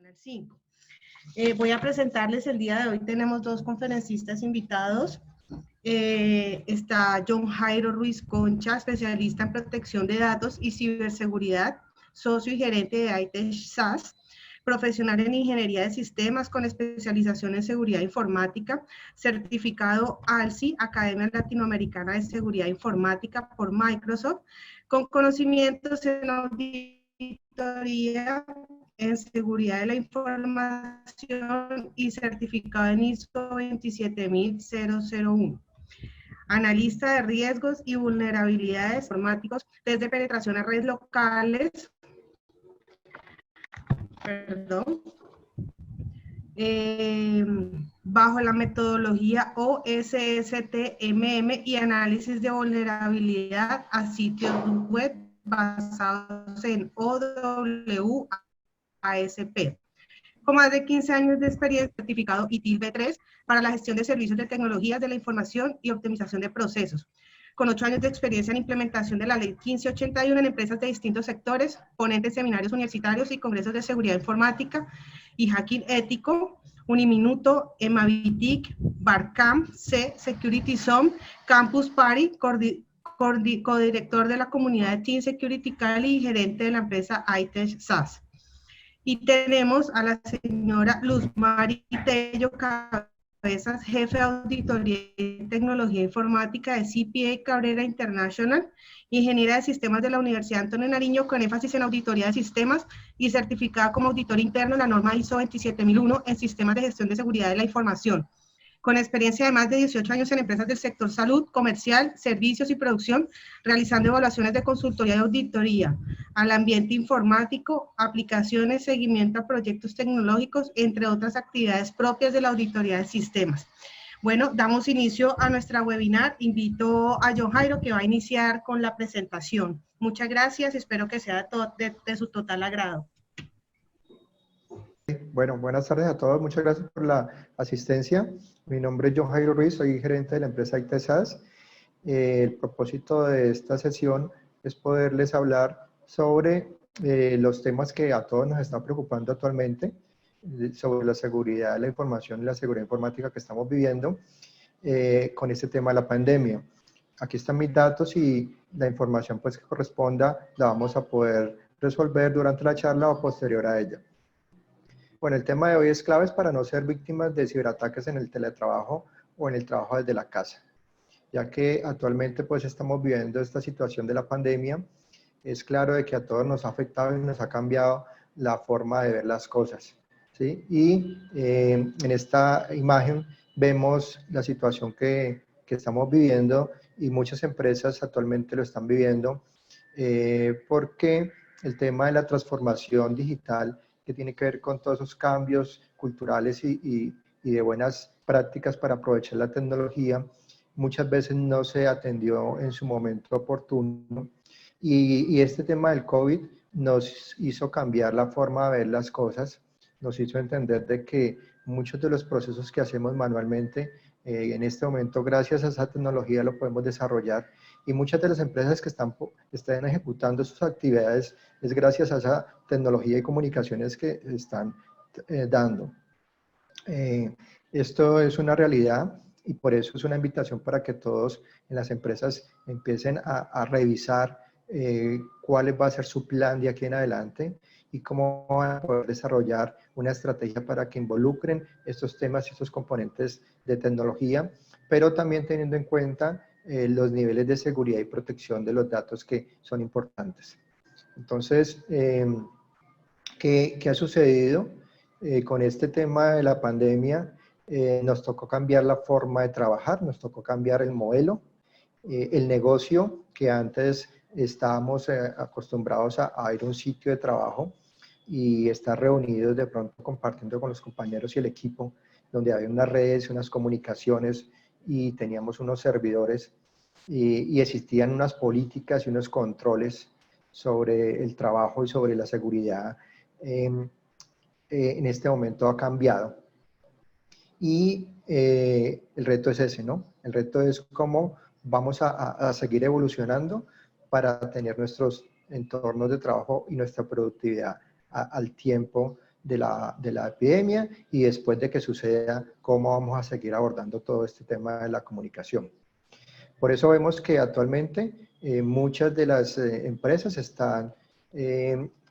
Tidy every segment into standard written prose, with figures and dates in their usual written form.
Canal 5. Voy a presentarles el día de hoy. Tenemos dos conferencistas invitados. Está John Jairo Ruiz Concha, especialista en protección de datos y ciberseguridad, socio y gerente de ITech SAS, profesional en ingeniería de sistemas con especialización en seguridad informática, certificado ALSI, Academia Latinoamericana de Seguridad Informática por Microsoft, con conocimientos en auditoría, en seguridad de la información y certificado en ISO 27001. Analista de riesgos y vulnerabilidades informáticos desde penetración a redes locales, bajo la metodología OSST-MM y análisis de vulnerabilidad a sitios web basados en OWASP. Con más de 15 años de experiencia, certificado ITIL B3 para la gestión de servicios de tecnologías de la información y optimización de procesos. Con 8 años de experiencia en implementación de la Ley 1581 en empresas de distintos sectores, ponente en seminarios universitarios y congresos de seguridad informática y hacking ético, Uniminuto, Emavitic, Barcamp, C, Security Zone, Campus Party, codirector de la comunidad de Team Security Cali y gerente de la empresa ITech SAS. Y tenemos a la señora Luz Mari Tello Cabezas, jefe de auditoría y tecnología informática de CPA Cabrera International, ingeniera de sistemas de la Universidad Antonio Nariño con énfasis en auditoría de sistemas y certificada como auditor interno en la norma ISO 27001 en sistemas de gestión de seguridad de la información. Con experiencia de más de 18 años en empresas del sector salud, comercial, servicios y producción, realizando evaluaciones de consultoría y auditoría al ambiente informático, aplicaciones, seguimiento a proyectos tecnológicos, entre otras actividades propias de la auditoría de sistemas. Bueno, damos inicio a nuestra webinar. Invito a John Jairo, que va a iniciar con la presentación. Muchas gracias, espero que sea de su total agrado. Bueno, buenas tardes a todos, muchas gracias por la asistencia. Mi nombre es John Jairo Ruiz, soy gerente de la empresa ITech SAS. El propósito de esta sesión es poderles hablar sobre los temas que a todos nos están preocupando actualmente, sobre la seguridad de la información y la seguridad informática que estamos viviendo con este tema de la pandemia. Aquí están mis datos y la información pues, que corresponda la vamos a poder resolver durante la charla o posterior a ella. Bueno, el tema de hoy es claves para no ser víctimas de ciberataques en el teletrabajo o en el trabajo desde la casa, ya que actualmente pues estamos viviendo esta situación de la pandemia. Es claro de que a todos nos ha afectado y nos ha cambiado la forma de ver las cosas, ¿sí? Y en esta imagen vemos la situación que estamos viviendo y muchas empresas actualmente lo están viviendo porque el tema de la transformación digital que tiene que ver con todos esos cambios culturales y de buenas prácticas para aprovechar la tecnología, muchas veces no se atendió en su momento oportuno. Y este tema del COVID nos hizo cambiar la forma de ver las cosas, nos hizo entender de que muchos de los procesos que hacemos manualmente, en este momento, gracias a esa tecnología, lo podemos desarrollar. Y muchas de las empresas que están ejecutando sus actividades es gracias a esa tecnología y comunicaciones que están dando. Esto es una realidad y por eso es una invitación para que todos en las empresas empiecen a revisar cuál va a ser su plan de aquí en adelante y cómo van a poder desarrollar una estrategia para que involucren estos temas y estos componentes de tecnología, pero también teniendo en cuenta los niveles de seguridad y protección de los datos que son importantes. Entonces, ¿qué ha sucedido? Con este tema de la pandemia, nos tocó cambiar la forma de trabajar, nos tocó cambiar el modelo, el negocio que antes estábamos acostumbrados a ir a un sitio de trabajo y estar reunidos de pronto compartiendo con los compañeros y el equipo, donde había unas redes, unas comunicaciones y teníamos unos servidores y existían unas políticas y unos controles sobre el trabajo y sobre la seguridad. En este momento ha cambiado. Y el reto es ese, ¿no? El reto es cómo vamos a seguir evolucionando para tener nuestros entornos de trabajo y nuestra productividad al tiempo de la epidemia y después de que suceda, cómo vamos a seguir abordando todo este tema de la comunicación. Por eso vemos que actualmente muchas de las empresas están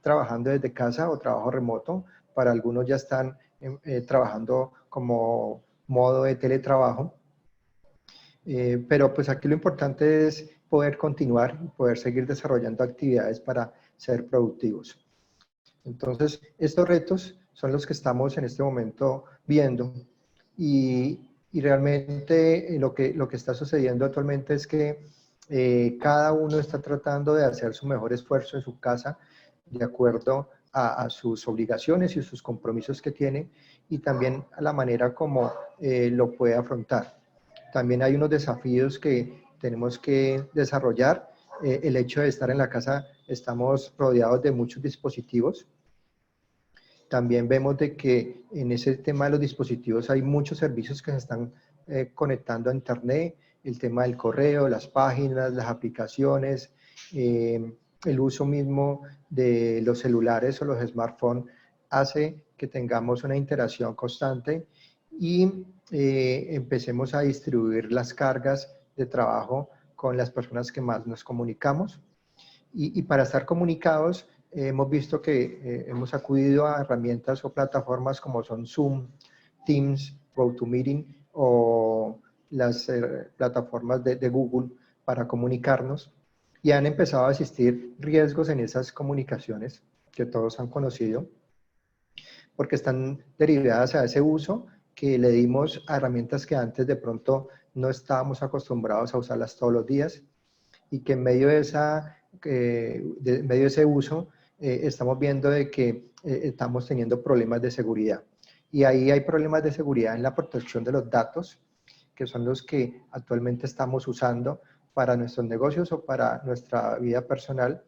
trabajando desde casa o trabajo remoto. Para algunos ya están trabajando como modo de teletrabajo. Pero pues aquí lo importante es poder continuar y poder seguir desarrollando actividades para ser productivos. Entonces, estos retos son los que estamos en este momento viendo y realmente lo que está sucediendo actualmente es que cada uno está tratando de hacer su mejor esfuerzo en su casa de acuerdo a sus obligaciones y sus compromisos que tiene y también a la manera como lo puede afrontar. También hay unos desafíos que tenemos que desarrollar. El hecho de estar en la casa, estamos rodeados de muchos dispositivos. También vemos de que en ese tema de los dispositivos hay muchos servicios que se están conectando a Internet, el tema del correo, las páginas, las aplicaciones, el uso mismo de los celulares o los smartphones hace que tengamos una interacción constante y empecemos a distribuir las cargas de trabajo con las personas que más nos comunicamos. Y para estar comunicados, hemos visto que hemos acudido a herramientas o plataformas como son Zoom, Teams, GoToMeeting o las plataformas de Google para comunicarnos y han empezado a existir riesgos en esas comunicaciones que todos han conocido porque están derivadas a ese uso que le dimos a herramientas que antes de pronto no estábamos acostumbrados a usarlas todos los días y que en medio de ese uso estamos viendo de que estamos teniendo problemas de seguridad. Y ahí hay problemas de seguridad en la protección de los datos, que son los que actualmente estamos usando para nuestros negocios o para nuestra vida personal,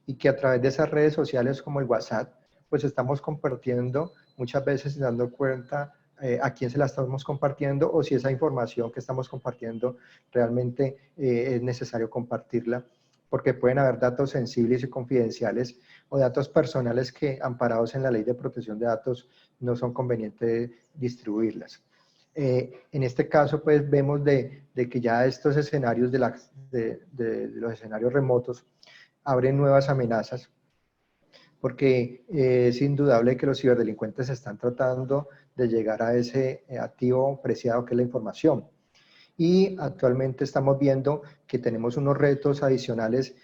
y que a través de esas redes sociales como el WhatsApp, pues estamos compartiendo muchas veces dando cuenta a quién se la estamos compartiendo o si esa información que estamos compartiendo realmente es necesario compartirla, porque pueden haber datos sensibles y confidenciales o datos personales que, amparados en la Ley de Protección de Datos, no son convenientes distribuirlas. En este caso, pues vemos de que ya estos escenarios de los escenarios remotos abren nuevas amenazas, porque es indudable que los ciberdelincuentes están tratando de llegar a ese activo preciado que es la información. Y actualmente estamos viendo que tenemos unos retos adicionales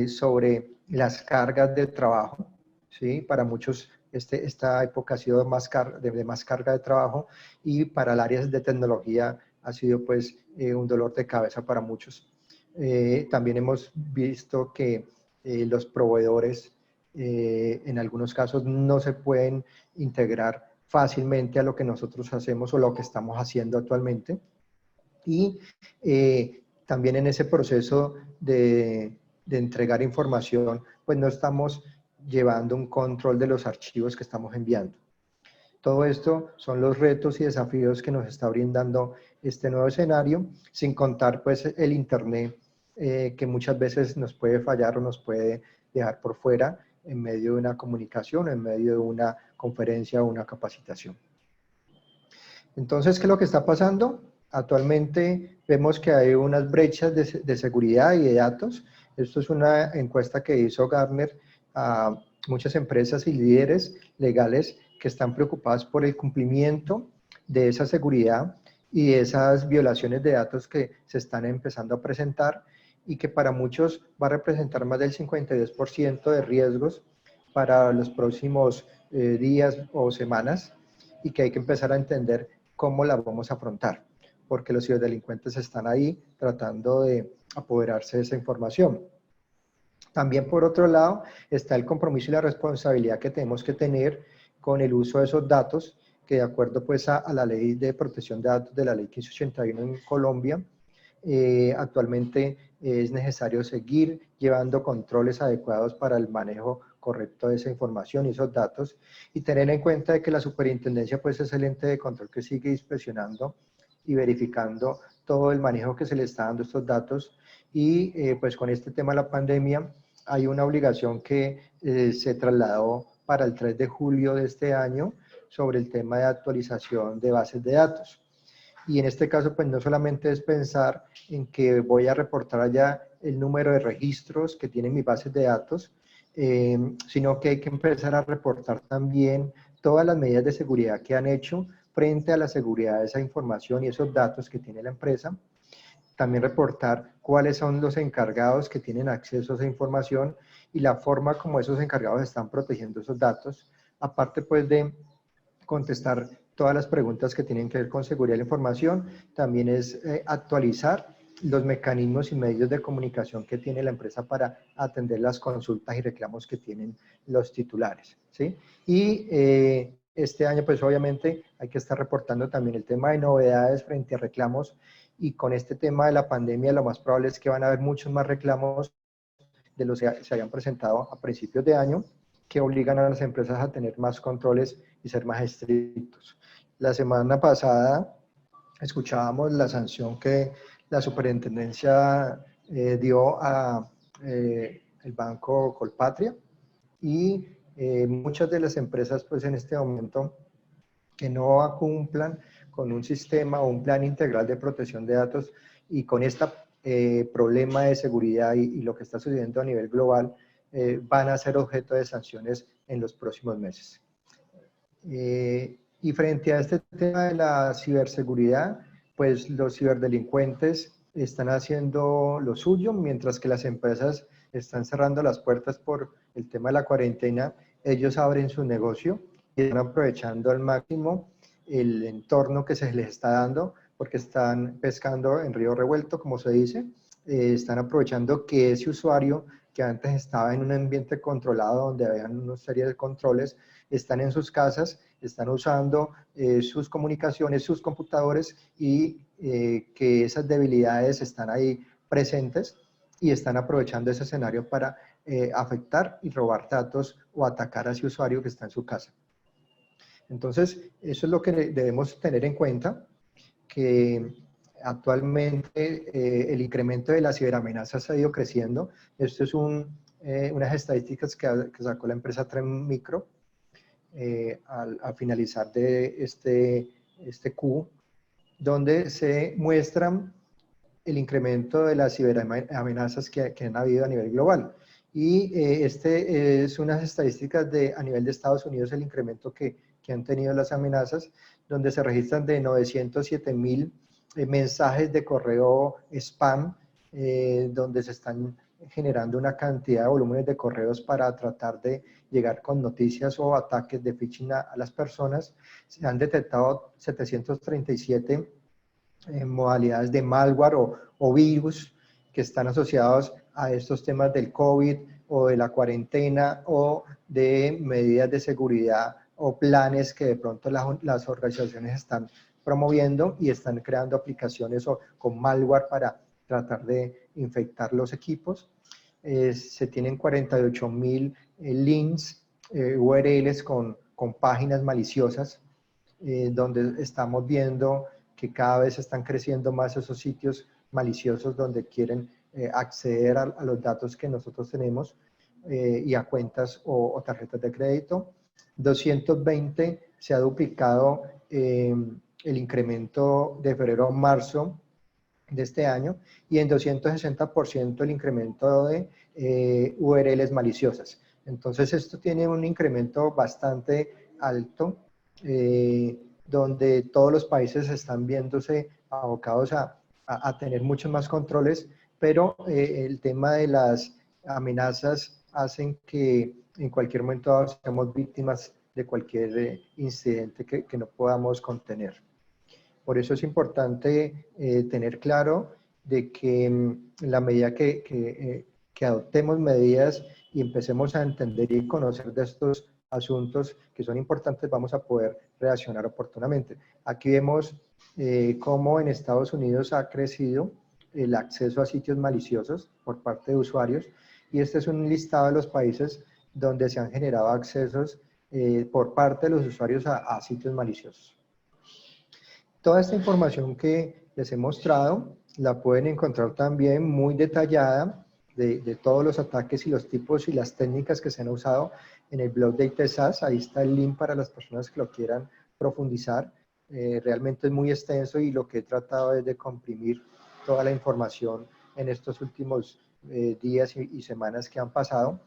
sobre las cargas de trabajo, ¿sí? Para muchos esta época ha sido de más carga de trabajo y para el área de tecnología ha sido pues un dolor de cabeza para muchos. También hemos visto que los proveedores en algunos casos no se pueden integrar fácilmente a lo que nosotros hacemos o lo que estamos haciendo actualmente. Y también en ese proceso de entregar información, pues no estamos llevando un control de los archivos que estamos enviando. Todo esto son los retos y desafíos que nos está brindando este nuevo escenario, sin contar pues el Internet que muchas veces nos puede fallar o nos puede dejar por fuera en medio de una comunicación, en medio de una conferencia o una capacitación. Entonces, ¿qué es lo que está pasando? Actualmente vemos que hay unas brechas de seguridad y de datos. Esto es una encuesta que hizo Gartner a muchas empresas y líderes legales que están preocupados por el cumplimiento de esa seguridad y de esas violaciones de datos que se están empezando a presentar y que para muchos va a representar más del 52% de riesgos para los próximos días o semanas, y que hay que empezar a entender cómo la vamos a afrontar, porque los ciberdelincuentes están ahí tratando de apoderarse de esa información. También, por otro lado, está el compromiso y la responsabilidad que tenemos que tener con el uso de esos datos, que de acuerdo pues a la Ley de Protección de Datos de la Ley 1581 en Colombia, actualmente es necesario seguir llevando controles adecuados para el manejo correcto de esa información y esos datos, y tener en cuenta de que la superintendencia pues es el ente de control que sigue inspeccionando y verificando todo el manejo que se le está dando a estos datos. Y pues con este tema de la pandemia hay una obligación que se trasladó para el 3 de julio de este año sobre el tema de actualización de bases de datos. Y en este caso, pues no solamente es pensar en que voy a reportar allá el número de registros que tienen mis bases de datos, sino que hay que empezar a reportar también todas las medidas de seguridad que han hecho frente a la seguridad de esa información y esos datos que tiene la empresa. También reportar cuáles son los encargados que tienen acceso a esa información y la forma como esos encargados están protegiendo esos datos. Aparte, pues, de contestar todas las preguntas que tienen que ver con seguridad de la información, también es actualizar los mecanismos y medios de comunicación que tiene la empresa para atender las consultas y reclamos que tienen los titulares, ¿sí? Y este año, pues obviamente hay que estar reportando también el tema de novedades frente a reclamos, y con este tema de la pandemia lo más probable es que van a haber muchos más reclamos de los que se habían presentado a principios de año, que obligan a las empresas a tener más controles y ser más estrictos. La semana pasada escuchábamos la sanción que la superintendencia dio a el banco Colpatria, y muchas de las empresas, pues en este momento, que no cumplan con un sistema o un plan integral de protección de datos, y con este problema de seguridad y lo que está sucediendo a nivel global, van a ser objeto de sanciones en los próximos meses. Y frente a este tema de la ciberseguridad, pues los ciberdelincuentes están haciendo lo suyo, mientras que las empresas están cerrando las puertas por el tema de la cuarentena. Ellos abren su negocio y están aprovechando al máximo el entorno que se les está dando, porque están pescando en río revuelto, como se dice. Están aprovechando que ese usuario que antes estaba en un ambiente controlado, donde habían una serie de controles, están en sus casas, están usando sus comunicaciones, sus computadores, y que esas debilidades están ahí presentes y están aprovechando ese escenario para afectar y robar datos o atacar a ese usuario que está en su casa. Entonces, eso es lo que debemos tener en cuenta, que actualmente el incremento de las ciberamenazas ha ido creciendo. Esto es unas estadísticas que sacó la empresa Trend Micro al finalizar de este Q, donde se muestran el incremento de las ciberamenazas que han habido a nivel global. Y es unas estadísticas a nivel de Estados Unidos, el incremento que han tenido las amenazas, donde se registran de 907,000 mensajes de correo spam, donde se están generando una cantidad de volúmenes de correos para tratar de llegar con noticias o ataques de phishing a las personas. Se han detectado 737 modalidades de malware o virus que están asociados a estos temas del COVID o de la cuarentena o de medidas de seguridad o planes que de pronto las organizaciones están promoviendo y están creando aplicaciones con malware para tratar de infectar los equipos. Se tienen 48,000 links, URLs con páginas maliciosas, donde estamos viendo que cada vez están creciendo más esos sitios maliciosos donde quieren acceder a los datos que nosotros tenemos y a cuentas o tarjetas de crédito. 220 se ha duplicado el incremento de febrero a marzo de este año, y en 260% el incremento de URLs maliciosas. Entonces esto tiene un incremento bastante alto, donde todos los países están viéndose abocados a tener muchos más controles, pero el tema de las amenazas hacen que en cualquier momento seamos víctimas de cualquier incidente que no podamos contener. Por eso es importante tener claro de que en la medida que adoptemos medidas y empecemos a entender y conocer de estos asuntos que son importantes, vamos a poder reaccionar oportunamente. Aquí vemos cómo en Estados Unidos ha crecido el acceso a sitios maliciosos por parte de usuarios, y este es un listado de los países donde se han generado accesos por parte de los usuarios a sitios maliciosos. Toda esta información que les he mostrado la pueden encontrar también muy detallada de todos los ataques y los tipos y las técnicas que se han usado en el blog de ITSAS. Ahí está el link para las personas que lo quieran profundizar. Realmente es muy extenso y lo que he tratado es de comprimir toda la información en estos últimos días y semanas que han pasado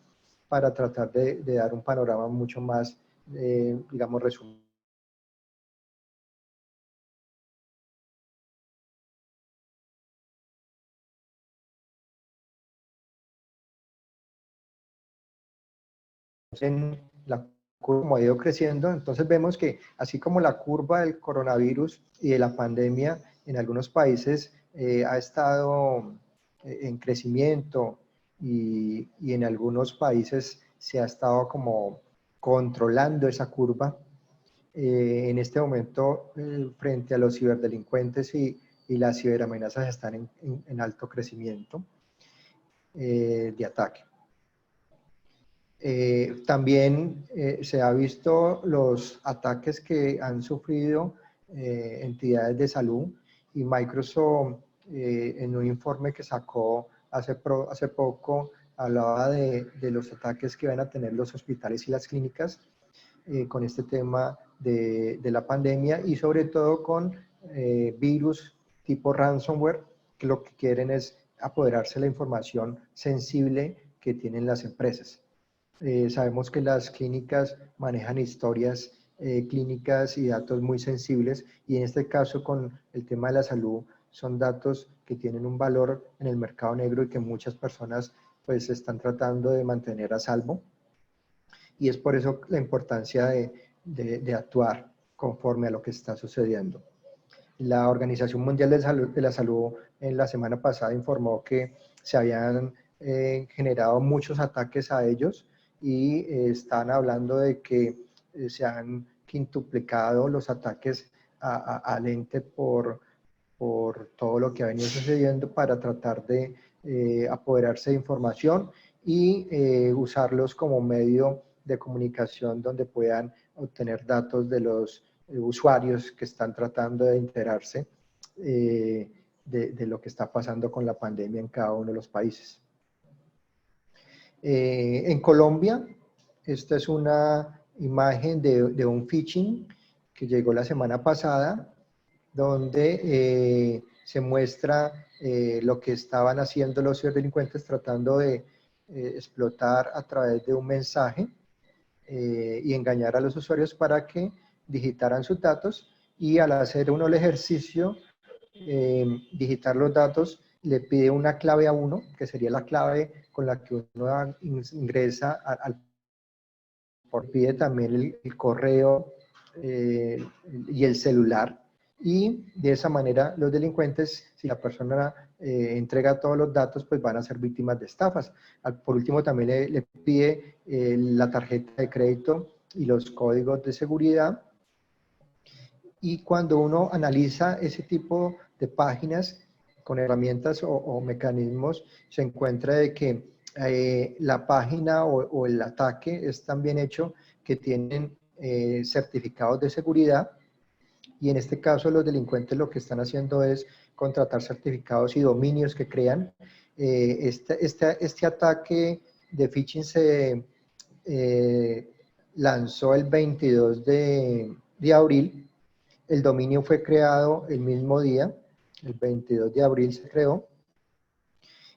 para tratar de dar un panorama mucho más, digamos, resumido. En la curva como ha ido creciendo, entonces vemos que así como la curva del coronavirus y de la pandemia en algunos países ha estado en crecimiento y en algunos países se ha estado como controlando esa curva, en este momento frente a los ciberdelincuentes y las ciberamenazas están en alto crecimiento de ataque. También se ha visto los ataques que han sufrido entidades de salud y Microsoft en un informe que sacó hace poco hablaba de los ataques que van a tener los hospitales y las clínicas con este tema de la pandemia y sobre todo con virus tipo ransomware que lo que quieren es apoderarse de la información sensible que tienen las empresas. Sabemos que las clínicas manejan historias clínicas y datos muy sensibles y en este caso con el tema de la salud son datos que tienen un valor en el mercado negro y que muchas personas pues están tratando de mantener a salvo y es por eso la importancia de actuar conforme a lo que está sucediendo. La Organización Mundial de la Salud en la semana pasada informó que se habían generado muchos ataques a ellos y están hablando de que se han quintuplicado los ataques al ente por todo lo que ha venido sucediendo para tratar de apoderarse de información y usarlos como medio de comunicación donde puedan obtener datos de los usuarios que están tratando de enterarse de lo que está pasando con la pandemia en cada uno de los países. En Colombia, esta es una imagen de un phishing que llegó la semana pasada, donde se muestra lo que estaban haciendo los ciberdelincuentes tratando de explotar a través de un mensaje y engañar a los usuarios para que digitaran sus datos y al hacer uno el ejercicio, digitar los datos, le pide una clave a uno, que sería la clave con la que uno ingresa al pide también el correo y el celular. Y de esa manera los delincuentes, si la persona entrega todos los datos, pues van a ser víctimas de estafas. Por último, también le pide la tarjeta de crédito y los códigos de seguridad. Y cuando uno analiza ese tipo de páginas con herramientas o mecanismos, se encuentra de que la página o el ataque es tan bien hecho que tienen certificados de seguridad y en este caso los delincuentes lo que están haciendo es contratar certificados y dominios que crean. Este ataque de phishing se lanzó el 22 de abril. El dominio fue creado el mismo día, el 22 de abril se creó,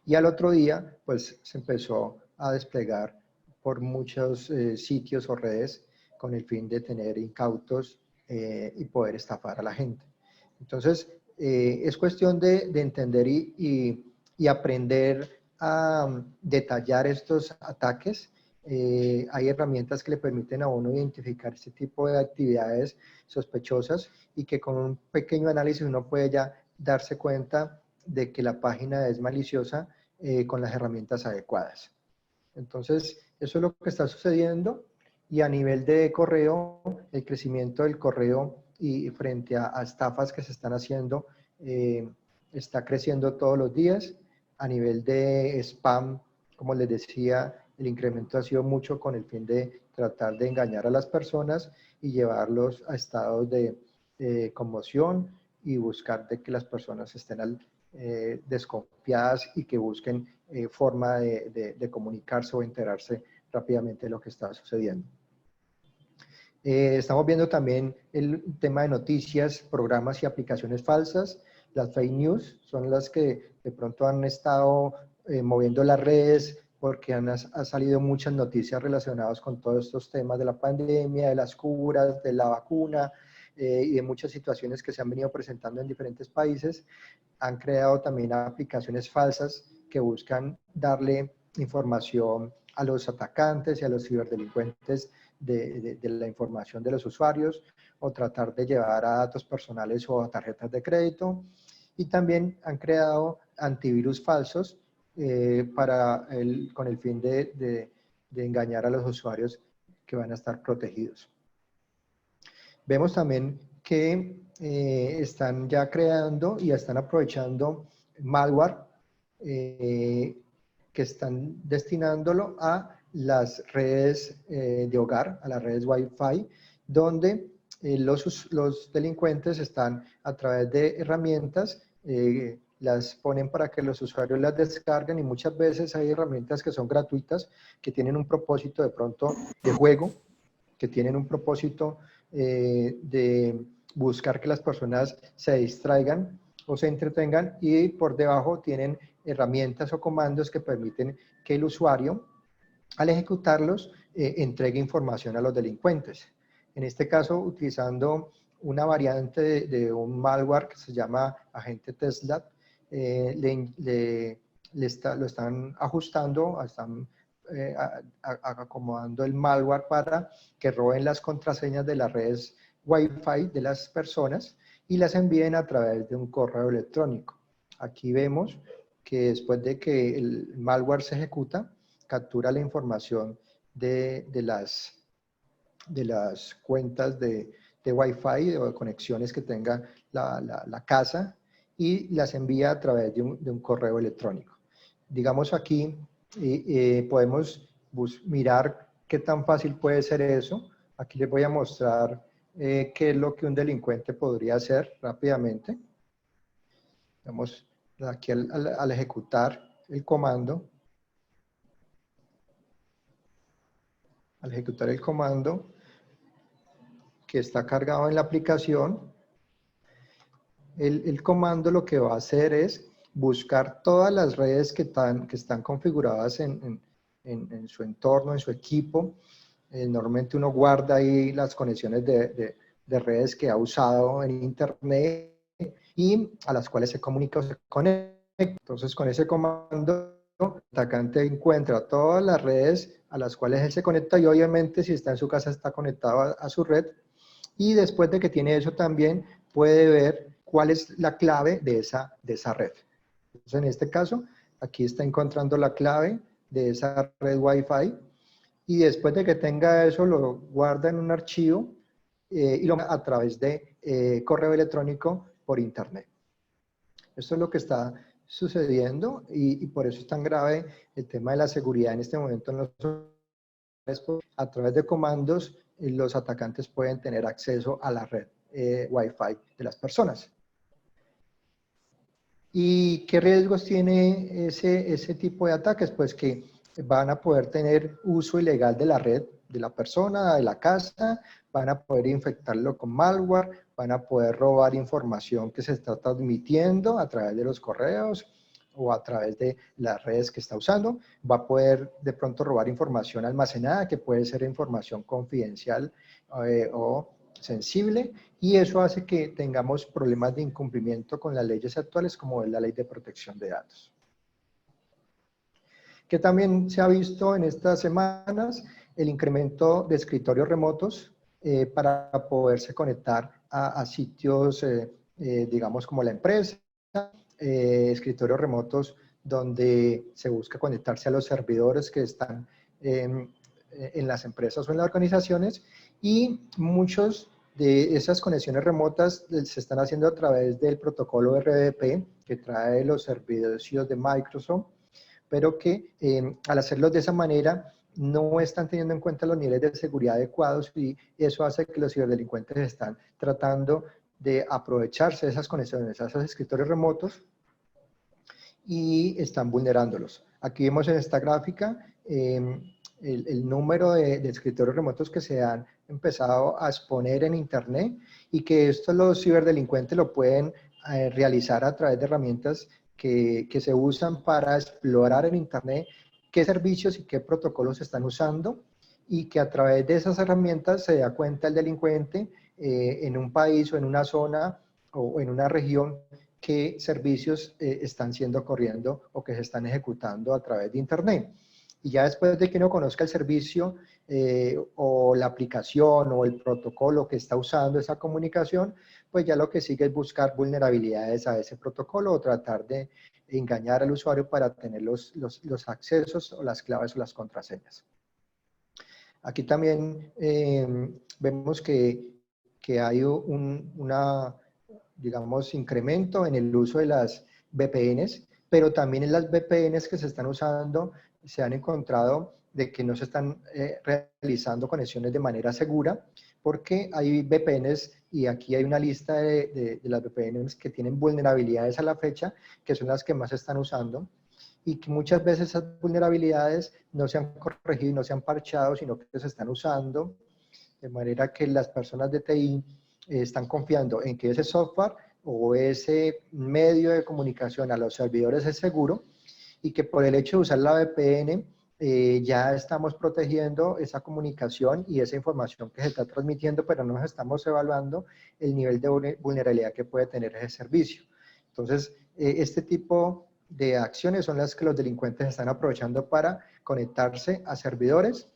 y al otro día, pues se empezó a desplegar por muchos sitios o redes con el fin de tener incautos y poder estafar a la gente. Entonces, es cuestión de entender y aprender a detallar estos ataques. Hay herramientas que le permiten a uno identificar este tipo de actividades sospechosas y que con un pequeño análisis uno puede ya darse cuenta de que la página es maliciosa con las herramientas adecuadas. Entonces, eso es lo que está sucediendo y a nivel de correo, el crecimiento del correo y frente a estafas que se están haciendo está creciendo todos los días. A nivel de spam, como les decía, el incremento ha sido mucho con el fin de tratar de engañar a las personas y llevarlos a estados de conmoción y buscar de que las personas estén desconfiadas y que busquen forma de comunicarse o enterarse rápidamente de lo que está sucediendo. Estamos viendo también el tema de noticias, programas y aplicaciones falsas. Las fake news son las que de pronto han estado moviendo las redes porque han salido muchas noticias relacionadas con todos estos temas de la pandemia, de las curas, de la vacuna y de muchas situaciones que se han venido presentando en diferentes países. Han creado también aplicaciones falsas que buscan darle información a los atacantes y a los ciberdelincuentes de la información de los usuarios o tratar de llevar a datos personales o a tarjetas de crédito. Y también han creado antivirus falsos con el fin de engañar a los usuarios que van a estar protegidos. Vemos también que están ya creando y están aprovechando malware que están destinándolo a las redes de hogar, a las redes Wi-Fi, donde los delincuentes están a través de herramientas, las ponen para que los usuarios las descarguen y muchas veces hay herramientas que son gratuitas, que tienen un propósito de pronto de juego, que tienen un propósito de buscar que las personas se distraigan o se entretengan y por debajo tienen herramientas o comandos que permiten que el usuario, al ejecutarlos, entregue información a los delincuentes. En este caso, utilizando una variante de un malware que se llama agente Tesla, lo están ajustando, están acomodando el malware para que roben las contraseñas de las redes Wi-Fi de las personas y las envíen a través de un correo electrónico. Aquí vemos que después de que el malware se ejecuta, captura la información de las cuentas de Wi-Fi o de conexiones que tenga la casa y las envía a través de un correo electrónico. Digamos aquí, podemos mirar qué tan fácil puede ser eso. Aquí les voy a mostrar qué es lo que un delincuente podría hacer rápidamente. Vamos aquí al ejecutar el comando. Al ejecutar el comando que está cargado en la aplicación, el comando lo que va a hacer es buscar todas las redes que están configuradas en su entorno, en su equipo. Normalmente uno guarda ahí las conexiones de redes que ha usado en internet y a las cuales se comunica o se conecta. Entonces con ese comando el atacante encuentra todas las redes a las cuales él se conecta y obviamente si está en su casa está conectado a su red y después de que tiene eso también puede ver cuál es la clave de esa red. Entonces en este caso aquí está encontrando la clave de esa red Wi-Fi y después de que tenga eso lo guarda en un archivo y lo manda a través de correo electrónico por internet. Esto es lo que está sucediendo y por eso es tan grave el tema de la seguridad en este momento en los a través de comandos los atacantes pueden tener acceso a la red Wi-Fi de las personas. ¿Y qué riesgos tiene ese tipo de ataques? Pues que van a poder tener uso ilegal de la red de la persona, de la casa, van a poder infectarlo con malware, van a poder robar información que se está transmitiendo a través de los correos o a través de las redes que está usando, va a poder de pronto robar información almacenada que puede ser información confidencial o sensible y eso hace que tengamos problemas de incumplimiento con las leyes actuales como es la Ley de Protección de Datos. Que también se ha visto en estas semanas el incremento de escritorios remotos para poderse conectar a sitios, digamos, como la empresa, escritorios remotos donde se busca conectarse a los servidores que están en las empresas o en las organizaciones y muchos de esas conexiones remotas se están haciendo a través del protocolo RDP que trae los servicios de Microsoft, pero que al hacerlo de esa manera no están teniendo en cuenta los niveles de seguridad adecuados y eso hace que los ciberdelincuentes están tratando de aprovecharse de esas conexiones, a esos escritorios remotos y están vulnerándolos. Aquí vemos en esta gráfica el número de escritorios remotos que se han empezado a exponer en Internet y que esto los ciberdelincuentes lo pueden realizar a través de herramientas que se usan para explorar en Internet qué servicios y qué protocolos se están usando y que a través de esas herramientas se da cuenta el delincuente en un país o en una zona o en una región qué servicios están siendo corriendo o que se están ejecutando a través de Internet. Y ya después de que uno conozca el servicio o la aplicación o el protocolo que está usando esa comunicación, pues ya lo que sigue es buscar vulnerabilidades a ese protocolo o tratar de engañar al usuario para tener los accesos o las claves o las contraseñas. Aquí también vemos que hay digamos, incremento en el uso de las VPNs, pero también en las VPNs que se están usando se han encontrado de que no se están realizando conexiones de manera segura, porque hay VPNs, y aquí hay una lista de las VPNs que tienen vulnerabilidades a la fecha, que son las que más se están usando, y que muchas veces esas vulnerabilidades no se han corregido y no se han parchado, sino que se están usando, de manera que las personas de TI están confiando en que ese software o ese medio de comunicación a los servidores es seguro y que por el hecho de usar la VPN ya estamos protegiendo esa comunicación y esa información que se está transmitiendo, pero no estamos evaluando el nivel de vulnerabilidad que puede tener ese servicio. Entonces, este tipo de acciones son las que los delincuentes están aprovechando para conectarse a servidores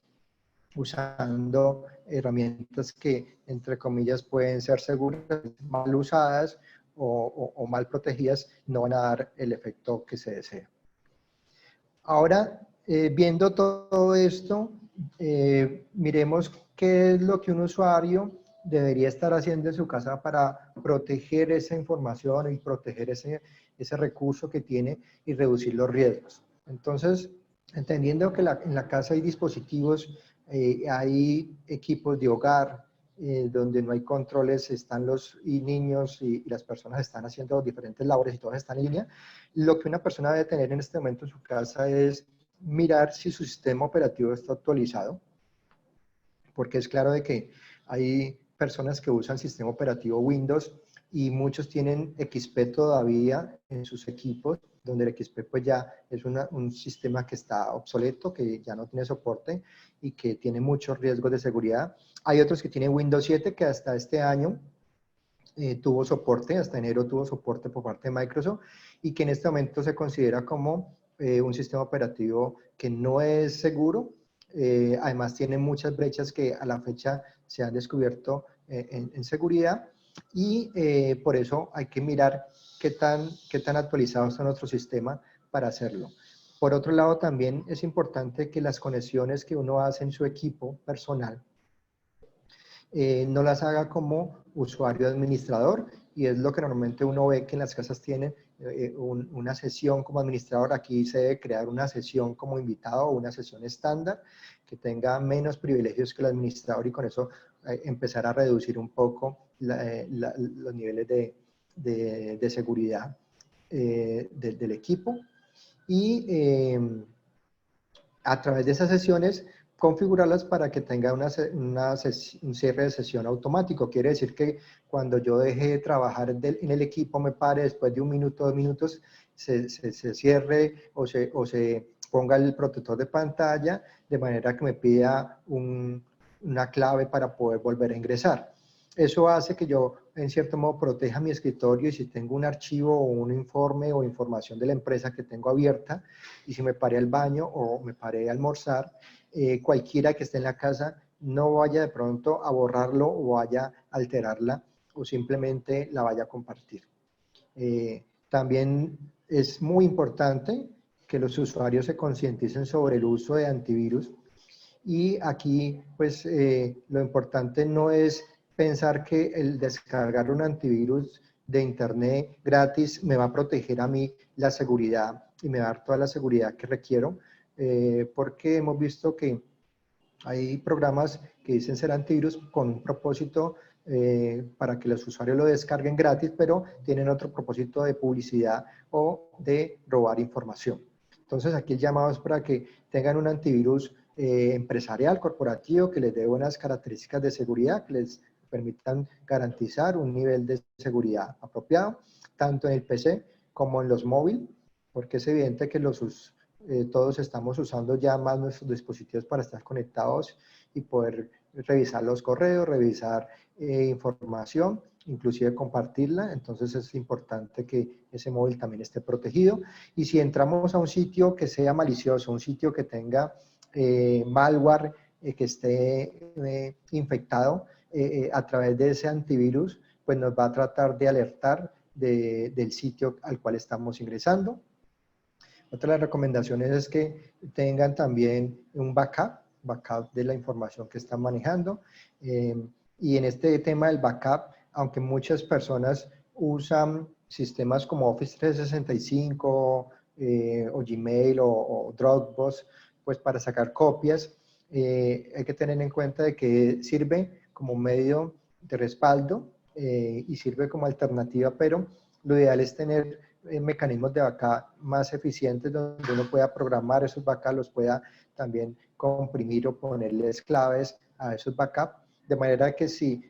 usando herramientas que, entre comillas, pueden ser seguras, mal usadas o mal protegidas, no van a dar el efecto que se desea. Ahora, viendo todo esto, miremos qué es lo que un usuario debería estar haciendo en su casa para proteger esa información y proteger ese recurso que tiene y reducir los riesgos. Entonces, entendiendo que en la casa hay dispositivos, hay equipos de hogar, donde no hay controles, están los niños y las personas están haciendo diferentes labores y todas están en línea, lo que una persona debe tener en este momento en su casa es mirar si su sistema operativo está actualizado, porque es claro de que hay personas que usan sistema operativo Windows y muchos tienen XP todavía en sus equipos, donde el XP pues ya es un sistema que está obsoleto, que ya no tiene soporte y que tiene muchos riesgos de seguridad. Hay otros que tienen Windows 7 que hasta este año tuvo soporte, hasta enero tuvo soporte por parte de Microsoft y que en este momento se considera como un sistema operativo que no es seguro. Además tiene muchas brechas que a la fecha se han descubierto en seguridad y por eso hay que mirar qué tan actualizado está nuestro sistema para hacerlo. Por otro lado, también es importante que las conexiones que uno hace en su equipo personal no las haga como usuario administrador, y es lo que normalmente uno ve que en las casas tienen una sesión como administrador. Aquí se debe crear una sesión como invitado o una sesión estándar que tenga menos privilegios que el administrador y con eso empezar a reducir un poco los niveles de seguridad del equipo. Y a través de esas sesiones configurarlas para que tenga un cierre de sesión automático. Quiere decir que cuando yo deje de trabajar en el equipo, me pare después de 1 minuto, 2 minutos, se cierre o se ponga el protector de pantalla de manera que me pida una clave para poder volver a ingresar. Eso hace que yo, en cierto modo, proteja mi escritorio y si tengo un archivo o un informe o información de la empresa que tengo abierta y si me paré al baño o me paré a almorzar, cualquiera que esté en la casa no vaya de pronto a borrarlo o vaya a alterarla o simplemente la vaya a compartir. También es muy importante que los usuarios se concienticen sobre el uso de antivirus y aquí pues lo importante no es pensar que el descargar un antivirus de internet gratis me va a proteger a mí la seguridad y me va a dar toda la seguridad que requiero, porque hemos visto que hay programas que dicen ser antivirus con un propósito para que los usuarios lo descarguen gratis, pero tienen otro propósito de publicidad o de robar información. Entonces aquí el llamado es para que tengan un antivirus empresarial, corporativo, que les dé buenas características de seguridad, que les permitan garantizar un nivel de seguridad apropiado, tanto en el PC como en los móviles, porque es evidente que todos estamos usando ya más nuestros dispositivos para estar conectados y poder revisar los correos, revisar información, inclusive compartirla. Entonces es importante que ese móvil también esté protegido. Y si entramos a un sitio que sea malicioso, un sitio que tenga malware, que esté infectado a través de ese antivirus, pues nos va a tratar de alertar del sitio al cual estamos ingresando. Otra de las recomendaciones es que tengan también un backup de la información que están manejando. Y en este tema del backup, aunque muchas personas usan sistemas como Office 365 o Gmail o Dropbox, pues para sacar copias, hay que tener en cuenta de que sirve como medio de respaldo y sirve como alternativa, pero lo ideal es tener mecanismos de backup más eficientes donde uno pueda programar esos backups, los pueda también comprimir o ponerles claves a esos backups, de manera que si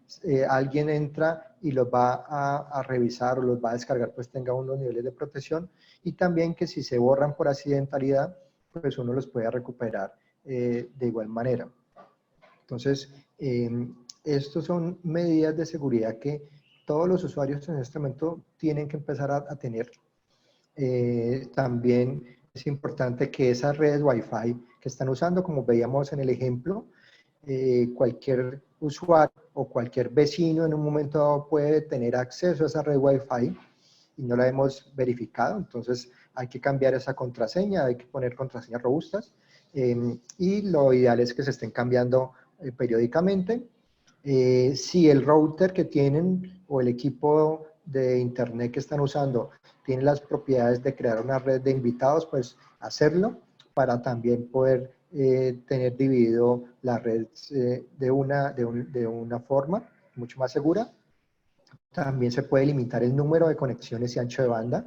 alguien entra y los va a revisar o los va a descargar, pues tenga unos niveles de protección, y también que si se borran por accidentalidad, pues uno los pueda recuperar de igual manera. Entonces, estos son medidas de seguridad que todos los usuarios en este momento tienen que empezar a tener. También es importante que esas redes Wi-Fi que están usando, como veíamos en el ejemplo, cualquier usuario o cualquier vecino en un momento dado puede tener acceso a esa red Wi-Fi y no la hemos verificado. Entonces hay que cambiar esa contraseña, hay que poner contraseñas robustas y lo ideal es que se estén cambiando periódicamente. Si el router que tienen o el equipo de internet que están usando tiene las propiedades de crear una red de invitados, pues hacerlo para también poder tener dividido la red de una forma mucho más segura. También se puede limitar el número de conexiones y ancho de banda,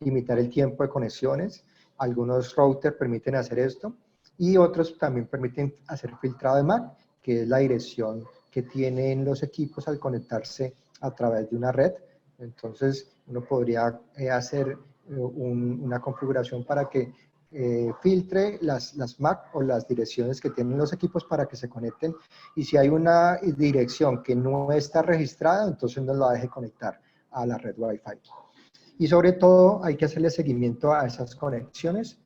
limitar el tiempo de conexiones. Algunos routers permiten hacer esto y otros también permiten hacer filtrado de MAC, que es la dirección que tienen los equipos al conectarse a través de una red. Entonces, uno podría hacer una configuración para que filtre las MAC o las direcciones que tienen los equipos para que se conecten, y si hay una dirección que no está registrada, entonces no la deje conectar a la red Wi-Fi. Y sobre todo hay que hacerle seguimiento a esas conexiones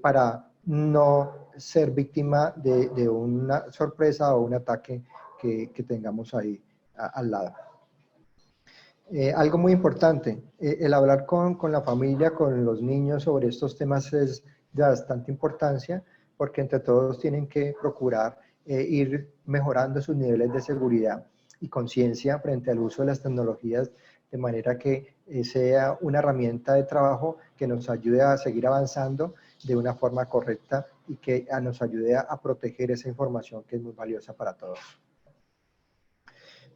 para no ser víctima de una sorpresa o un ataque que tengamos ahí al lado. Algo muy importante, el hablar con la familia, con los niños sobre estos temas es de bastante importancia, porque entre todos tienen que procurar ir mejorando sus niveles de seguridad y conciencia frente al uso de las tecnologías, de manera que sea una herramienta de trabajo que nos ayude a seguir avanzando de una forma correcta y que nos ayude a proteger esa información que es muy valiosa para todos.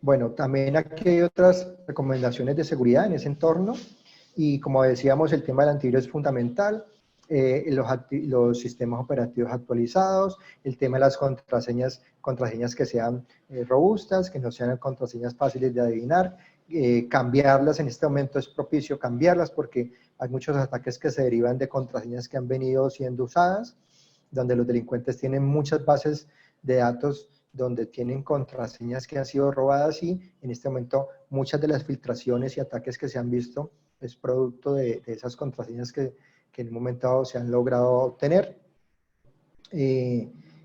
Bueno, también aquí hay otras recomendaciones de seguridad en ese entorno, y como decíamos, el tema del antivirus es fundamental, los sistemas operativos actualizados, el tema de las contraseñas que sean robustas, que no sean contraseñas fáciles de adivinar, cambiarlas. En este momento es propicio cambiarlas porque hay muchos ataques que se derivan de contraseñas que han venido siendo usadas, donde los delincuentes tienen muchas bases de datos donde tienen contraseñas que han sido robadas, y en este momento muchas de las filtraciones y ataques que se han visto es producto de esas contraseñas que en un momento dado se han logrado obtener.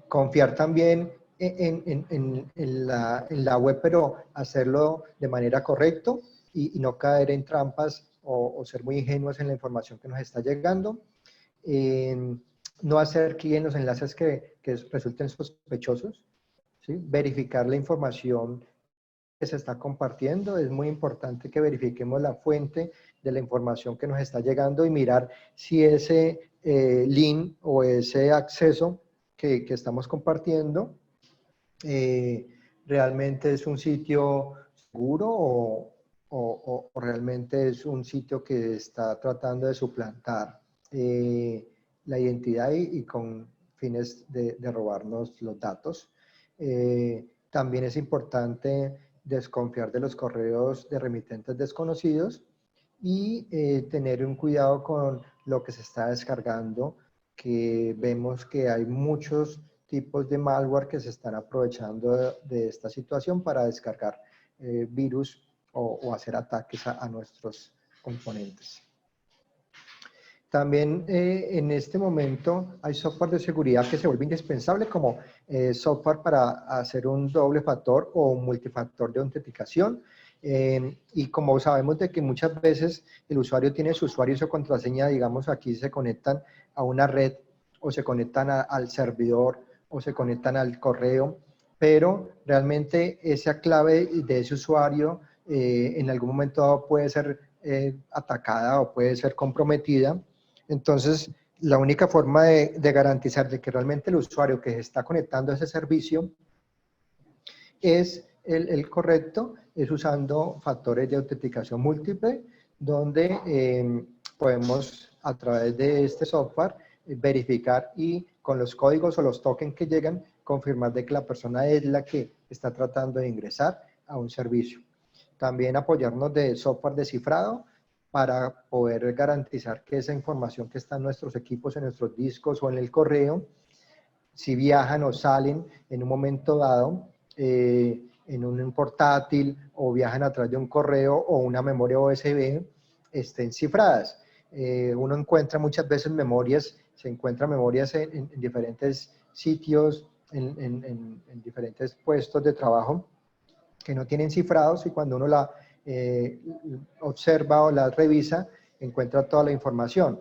Confiar también en la web, pero hacerlo de manera correcta y no caer en trampas o ser muy ingenuos en la información que nos está llegando. No hacer clic en los enlaces que resulten sospechosos. ¿Sí? Verificar la información que se está compartiendo. Es muy importante que verifiquemos la fuente de la información que nos está llegando y mirar si ese link o ese acceso que estamos compartiendo realmente es un sitio seguro o realmente es un sitio que está tratando de suplantar la identidad y con fines de robarnos los datos. También es importante desconfiar de los correos de remitentes desconocidos y tener un cuidado con lo que se está descargando, que vemos que hay muchos tipos de malware que se están aprovechando de esta situación para descargar virus o hacer ataques a nuestros componentes. También en este momento hay software de seguridad que se vuelve indispensable, como software para hacer un doble factor o un multifactor de autenticación. Y como sabemos de que muchas veces el usuario tiene su usuario y su contraseña, digamos aquí se conectan a una red o se conectan al servidor o se conectan al correo, pero realmente esa clave de ese usuario en algún momento dado puede ser atacada o puede ser comprometida. Entonces, la única forma de garantizar de que realmente el usuario que se está conectando a ese servicio es el correcto, es usando factores de autenticación múltiple, donde podemos a través de este software verificar y con los códigos o los tokens que llegan, confirmar de que la persona es la que está tratando de ingresar a un servicio. También apoyarnos de software de cifrado para poder garantizar que esa información que está en nuestros equipos, en nuestros discos o en el correo, si viajan o salen en un momento dado, en un portátil o viajan a través de un correo o una memoria USB, estén cifradas. Uno encuentra muchas veces memorias, se encuentran memorias en diferentes sitios, en diferentes puestos de trabajo que no tienen cifrados y cuando uno la observa o la revisa, encuentra toda la información.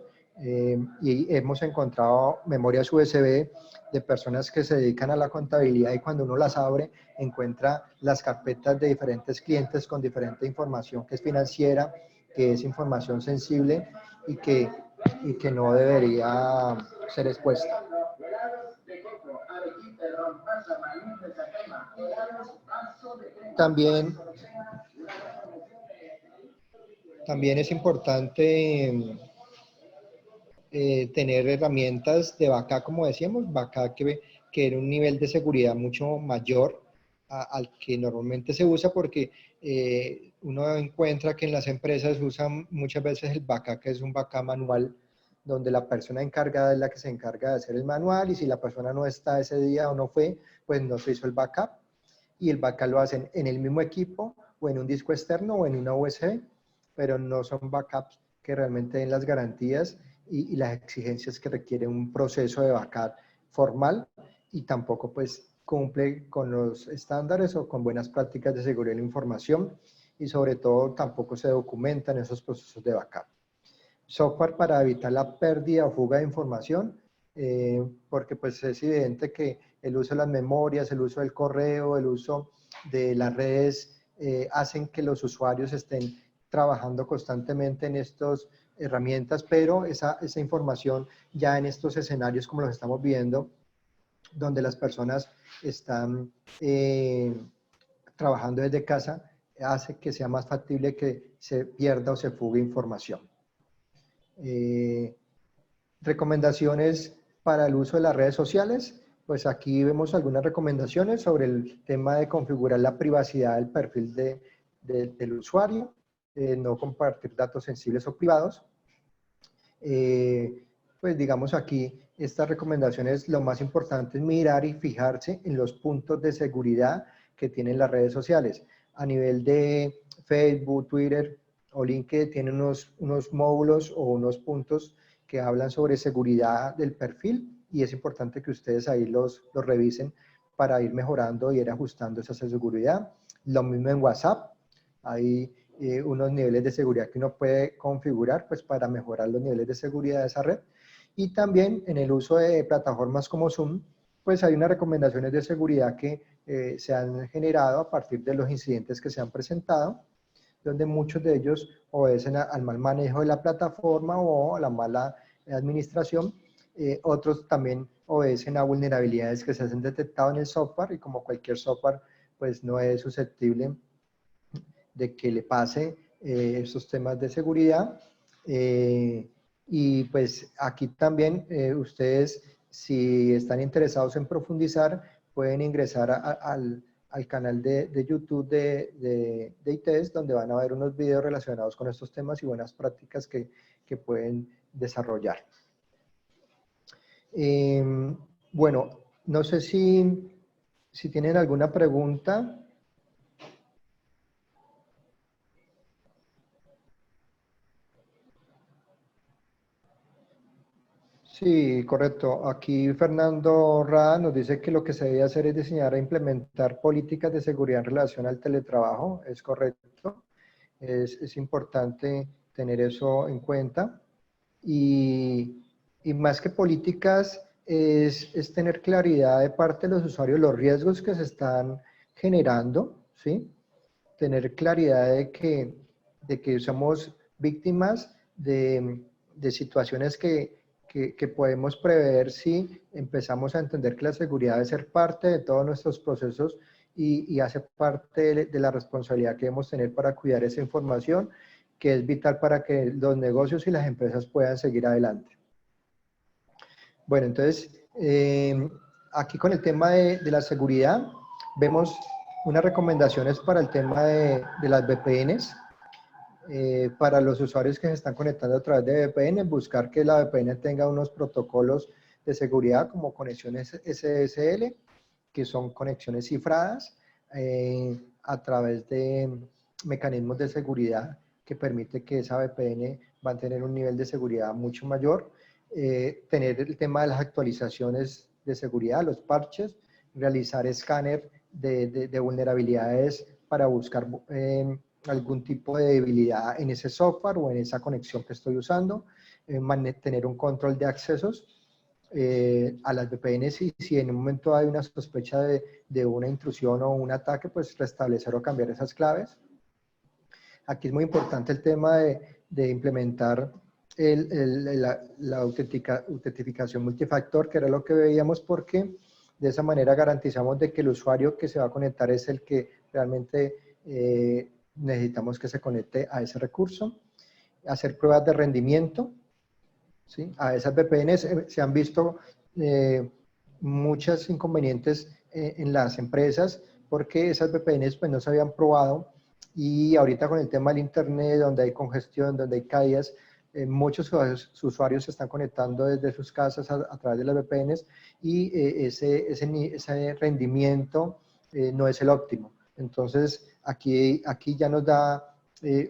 Y hemos encontrado memorias USB de personas que se dedican a la contabilidad y cuando uno las abre, encuentra las carpetas de diferentes clientes con diferente información que es financiera, que es información sensible y que no debería ser expuesta. También es importante tener herramientas de backup, como decíamos, backup que en un nivel de seguridad mucho mayor al que normalmente se usa, porque uno encuentra que en las empresas usan muchas veces el backup, que es un backup manual, donde la persona encargada es la que se encarga de hacer el manual y si la persona no está ese día o no fue, pues no se hizo el backup. Y el backup lo hacen en el mismo equipo o en un disco externo o en una USB, pero no son backups que realmente den las garantías y las exigencias que requiere un proceso de backup formal y tampoco pues cumple con los estándares o con buenas prácticas de seguridad de la información y sobre todo tampoco se documentan esos procesos de backup. Software para evitar la pérdida o fuga de información, porque pues es evidente que el uso de las memorias, el uso del correo, el uso de las redes hacen que los usuarios estén trabajando constantemente en estas herramientas, pero esa información ya en estos escenarios como los estamos viendo, donde las personas están trabajando desde casa, hace que sea más factible que se pierda o se fugue información. Recomendaciones para el uso de las redes sociales, pues aquí vemos algunas recomendaciones sobre el tema de configurar la privacidad del perfil del usuario, no compartir datos sensibles o privados. Pues digamos aquí, estas recomendaciones, lo más importante es mirar y fijarse en los puntos de seguridad que tienen las redes sociales. A nivel de Facebook, Twitter o LinkedIn tienen unos módulos o unos puntos que hablan sobre seguridad del perfil y es importante que ustedes ahí los revisen para ir mejorando y ir ajustando esa seguridad. Lo mismo en WhatsApp, hay unos niveles de seguridad que uno puede configurar pues para mejorar los niveles de seguridad de esa red. Y también en el uso de plataformas como Zoom, pues hay unas recomendaciones de seguridad que se han generado a partir de los incidentes que se han presentado, donde muchos de ellos obedecen al mal manejo de la plataforma o a la mala administración. Otros también obedecen a vulnerabilidades que se han detectado en el software y como cualquier software, pues no es susceptible de que le pase esos temas de seguridad. Y pues aquí también ustedes, si están interesados en profundizar, pueden ingresar al canal de YouTube de ITES, donde van a ver unos videos relacionados con estos temas y buenas prácticas que pueden desarrollar. Bueno, no sé si tienen alguna pregunta. Sí, correcto. Aquí Fernando Rada nos dice que lo que se debe hacer es diseñar e implementar políticas de seguridad en relación al teletrabajo. Es correcto. Es importante tener eso en cuenta. Y más que políticas, es tener claridad de parte de los usuarios los riesgos que se están generando, ¿sí? Tener claridad de que somos víctimas de situaciones que podemos prever si empezamos a entender que la seguridad debe ser parte de todos nuestros procesos y hace parte de la responsabilidad que debemos tener para cuidar esa información, que es vital para que los negocios y las empresas puedan seguir adelante. Bueno, entonces, aquí con el tema de la seguridad, vemos unas recomendaciones para el tema de las VPNs. Para los usuarios que se están conectando a través de VPN, buscar que la VPN tenga unos protocolos de seguridad como conexiones SSL, que son conexiones cifradas a través de mecanismos de seguridad que permite que esa VPN va a tener un nivel de seguridad mucho mayor. Tener el tema de las actualizaciones de seguridad, los parches, realizar escáner de vulnerabilidades para buscar algún tipo de debilidad en ese software o en esa conexión que estoy usando, tener un control de accesos a las VPNs y si en un momento hay una sospecha de una intrusión o un ataque, pues restablecer o cambiar esas claves. Aquí es muy importante el tema de implementar la autentificación multifactor, que era lo que veíamos, porque de esa manera garantizamos de que el usuario que se va a conectar es el que realmente necesitamos que se conecte a ese recurso. Hacer pruebas de rendimiento, ¿sí? A esas VPNs se han visto muchos inconvenientes en las empresas porque esas VPNs pues, no se habían probado y ahorita con el tema del internet, donde hay congestión, donde hay caídas, muchos usuarios se están conectando desde sus casas a través de las VPNs y ese rendimiento no es el óptimo. Entonces, aquí ya nos da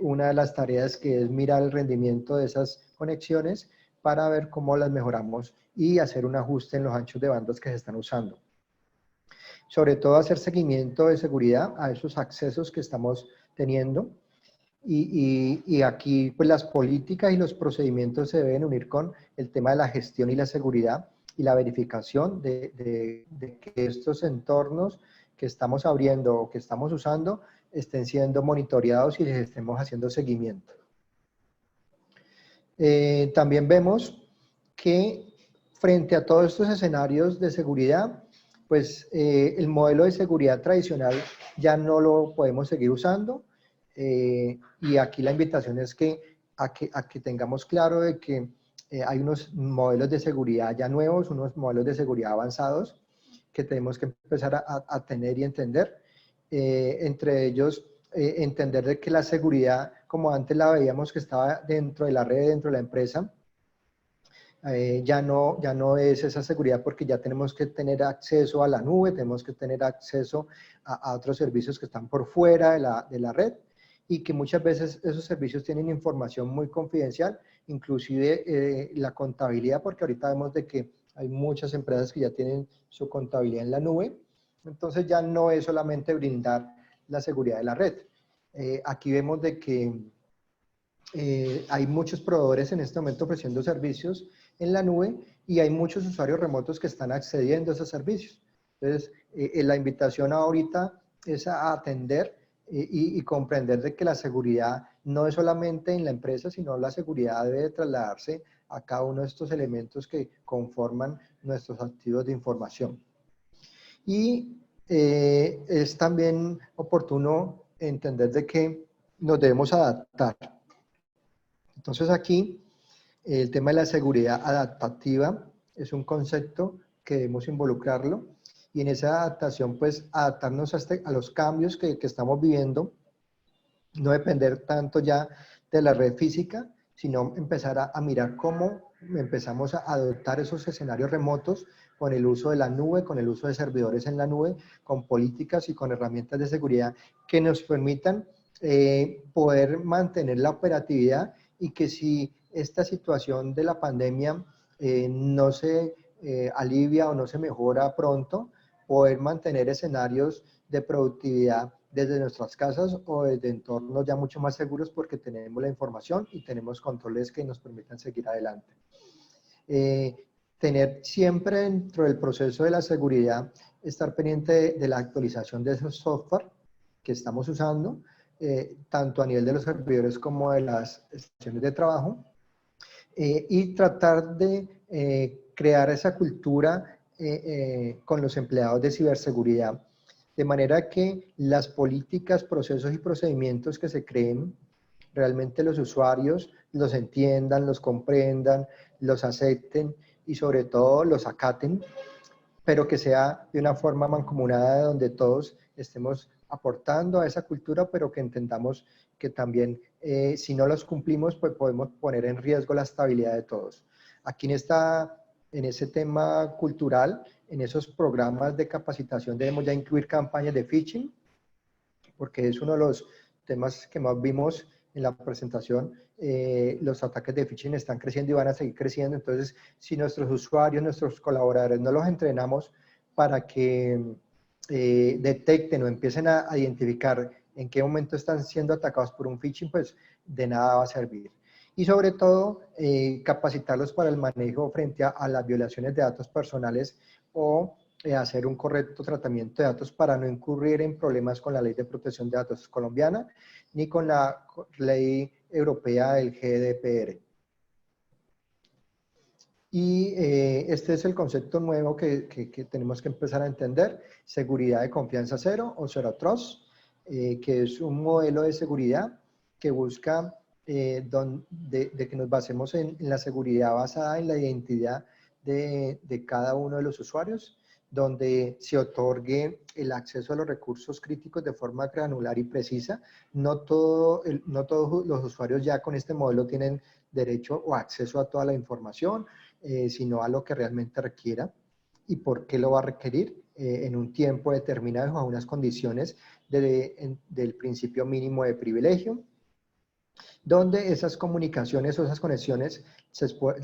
una de las tareas que es mirar el rendimiento de esas conexiones para ver cómo las mejoramos y hacer un ajuste en los anchos de bandas que se están usando. Sobre todo hacer seguimiento de seguridad a esos accesos que estamos teniendo y aquí pues las políticas y los procedimientos se deben unir con el tema de la gestión y la seguridad y la verificación de que estos entornos que estamos abriendo o que estamos usando estén siendo monitoreados y les estemos haciendo seguimiento. También vemos que frente a todos estos escenarios de seguridad, pues el modelo de seguridad tradicional ya no lo podemos seguir usando y aquí la invitación es a que tengamos claro de que hay unos modelos de seguridad ya nuevos, unos modelos de seguridad avanzados que tenemos que empezar a tener y entender. Entre ellos, entender de que la seguridad, como antes la veíamos que estaba dentro de la red, dentro de la empresa, ya no es esa seguridad porque ya tenemos que tener acceso a la nube, tenemos que tener acceso a otros servicios que están por fuera de la red y que muchas veces esos servicios tienen información muy confidencial, inclusive la contabilidad, porque ahorita vemos de que hay muchas empresas que ya tienen su contabilidad en la nube, entonces ya no es solamente brindar la seguridad de la red. Aquí vemos de que hay muchos proveedores en este momento ofreciendo servicios en la nube y hay muchos usuarios remotos que están accediendo a esos servicios. Entonces, la invitación ahorita es a atender y comprender de que la seguridad no es solamente en la empresa, sino la seguridad debe trasladarse a cada uno de estos elementos que conforman nuestros activos de información. Y es también oportuno entender de que nos debemos adaptar. Entonces aquí El tema de la seguridad adaptativa es un concepto que debemos involucrarlo y en esa adaptación pues adaptarnos a los cambios que estamos viviendo, no depender tanto ya de la red física, sino empezar a mirar cómo empezamos a adoptar esos escenarios remotos con el uso de la nube, con el uso de servidores en la nube, con políticas y con herramientas de seguridad que nos permitan poder mantener la operatividad y que si esta situación de la pandemia no se alivia o no se mejora pronto, poder mantener escenarios de productividad desde nuestras casas o desde entornos ya mucho más seguros porque tenemos la información y tenemos controles que nos permitan seguir adelante. Tener siempre dentro del proceso de la seguridad, estar pendiente de la actualización de esos software que estamos usando, tanto a nivel de los servidores como de las estaciones de trabajo, y tratar de crear esa cultura con los empleados de ciberseguridad, de manera que las políticas, procesos y procedimientos que se creen, realmente los usuarios los entiendan, los comprendan, los acepten y sobre todo los acaten, pero que sea de una forma mancomunada donde todos estemos aportando a esa cultura, pero que entendamos que también si no los cumplimos, pues podemos poner en riesgo la estabilidad de todos. Aquí en ese tema cultural, en esos programas de capacitación debemos ya incluir campañas de phishing, porque es uno de los temas que más vimos en la presentación. Los ataques de phishing están creciendo y van a seguir creciendo. Entonces, si nuestros usuarios, nuestros colaboradores no los entrenamos para que detecten o empiecen a identificar en qué momento están siendo atacados por un phishing, pues de nada va a servir. Y sobre todo, capacitarlos para el manejo frente a las violaciones de datos personales o hacer un correcto tratamiento de datos para no incurrir en problemas con la Ley de Protección de Datos colombiana ni con la ley europea del GDPR. Y este es el concepto nuevo que tenemos que empezar a entender: seguridad de confianza cero o Zero Trust, que es un modelo de seguridad que busca de que nos basemos en la seguridad basada en la identidad de cada uno de los usuarios, donde se otorgue el acceso a los recursos críticos de forma granular y precisa. No todos los usuarios ya con este modelo tienen derecho o acceso a toda la información, sino a lo que realmente requiera y por qué lo va a requerir en un tiempo determinado bajo unas condiciones del principio mínimo de privilegio, donde esas comunicaciones o esas conexiones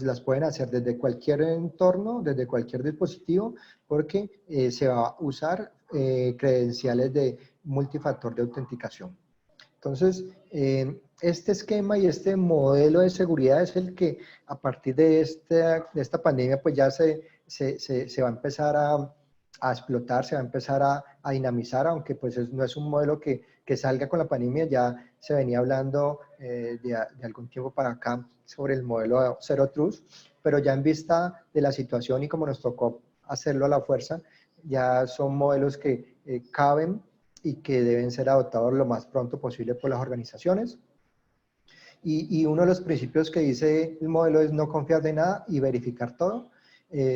las pueden hacer desde cualquier entorno, desde cualquier dispositivo, porque se va a usar credenciales de multifactor de autenticación. Entonces, este esquema y este modelo de seguridad es el que a partir de esta pandemia pues ya se va a empezar a explotar, se va a empezar a dinamizar, aunque pues no es un modelo que salga con la pandemia. Ya se venía hablando de algún tiempo para acá sobre el modelo Zero Trust, pero ya en vista de la situación y como nos tocó hacerlo a la fuerza, ya son modelos que caben y que deben ser adoptados lo más pronto posible por las organizaciones. Y uno de los principios que dice el modelo es no confiar de nada y verificar todo,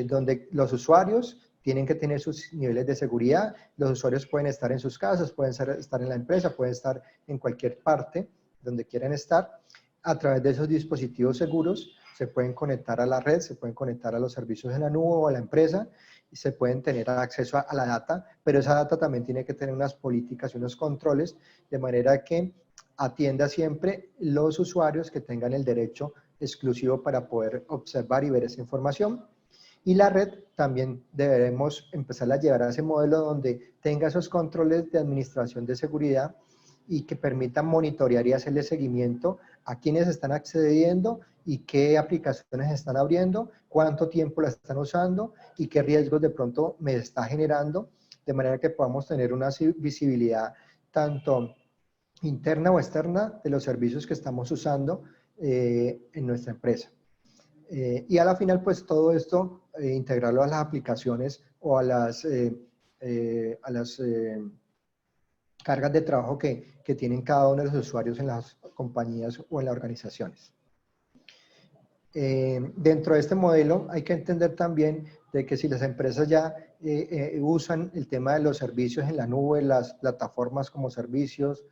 donde los usuarios tienen que tener sus niveles de seguridad. Los usuarios pueden estar en sus casas, pueden estar en la empresa, pueden estar en cualquier parte donde quieran estar. A través de esos dispositivos seguros se pueden conectar a la red, se pueden conectar a los servicios en la nube o a la empresa, y se pueden tener acceso a la data, pero esa data también tiene que tener unas políticas y unos controles, de manera que atienda siempre los usuarios que tengan el derecho exclusivo para poder observar y ver esa información. Y la red también deberemos empezar a llevar a ese modelo donde tenga esos controles de administración de seguridad y que permitan monitorear y hacerle seguimiento a quienes están accediendo y qué aplicaciones están abriendo, cuánto tiempo la están usando y qué riesgos de pronto me está generando, de manera que podamos tener una visibilidad tanto interna o externa de los servicios que estamos usando en nuestra empresa. Y a la final, pues todo esto, integrarlo a las aplicaciones o a las cargas de trabajo que tienen cada uno de los usuarios en las compañías o en las organizaciones. Dentro de este modelo hay que entender también de que si las empresas ya usan el tema de los servicios en la nube, las plataformas como servicios,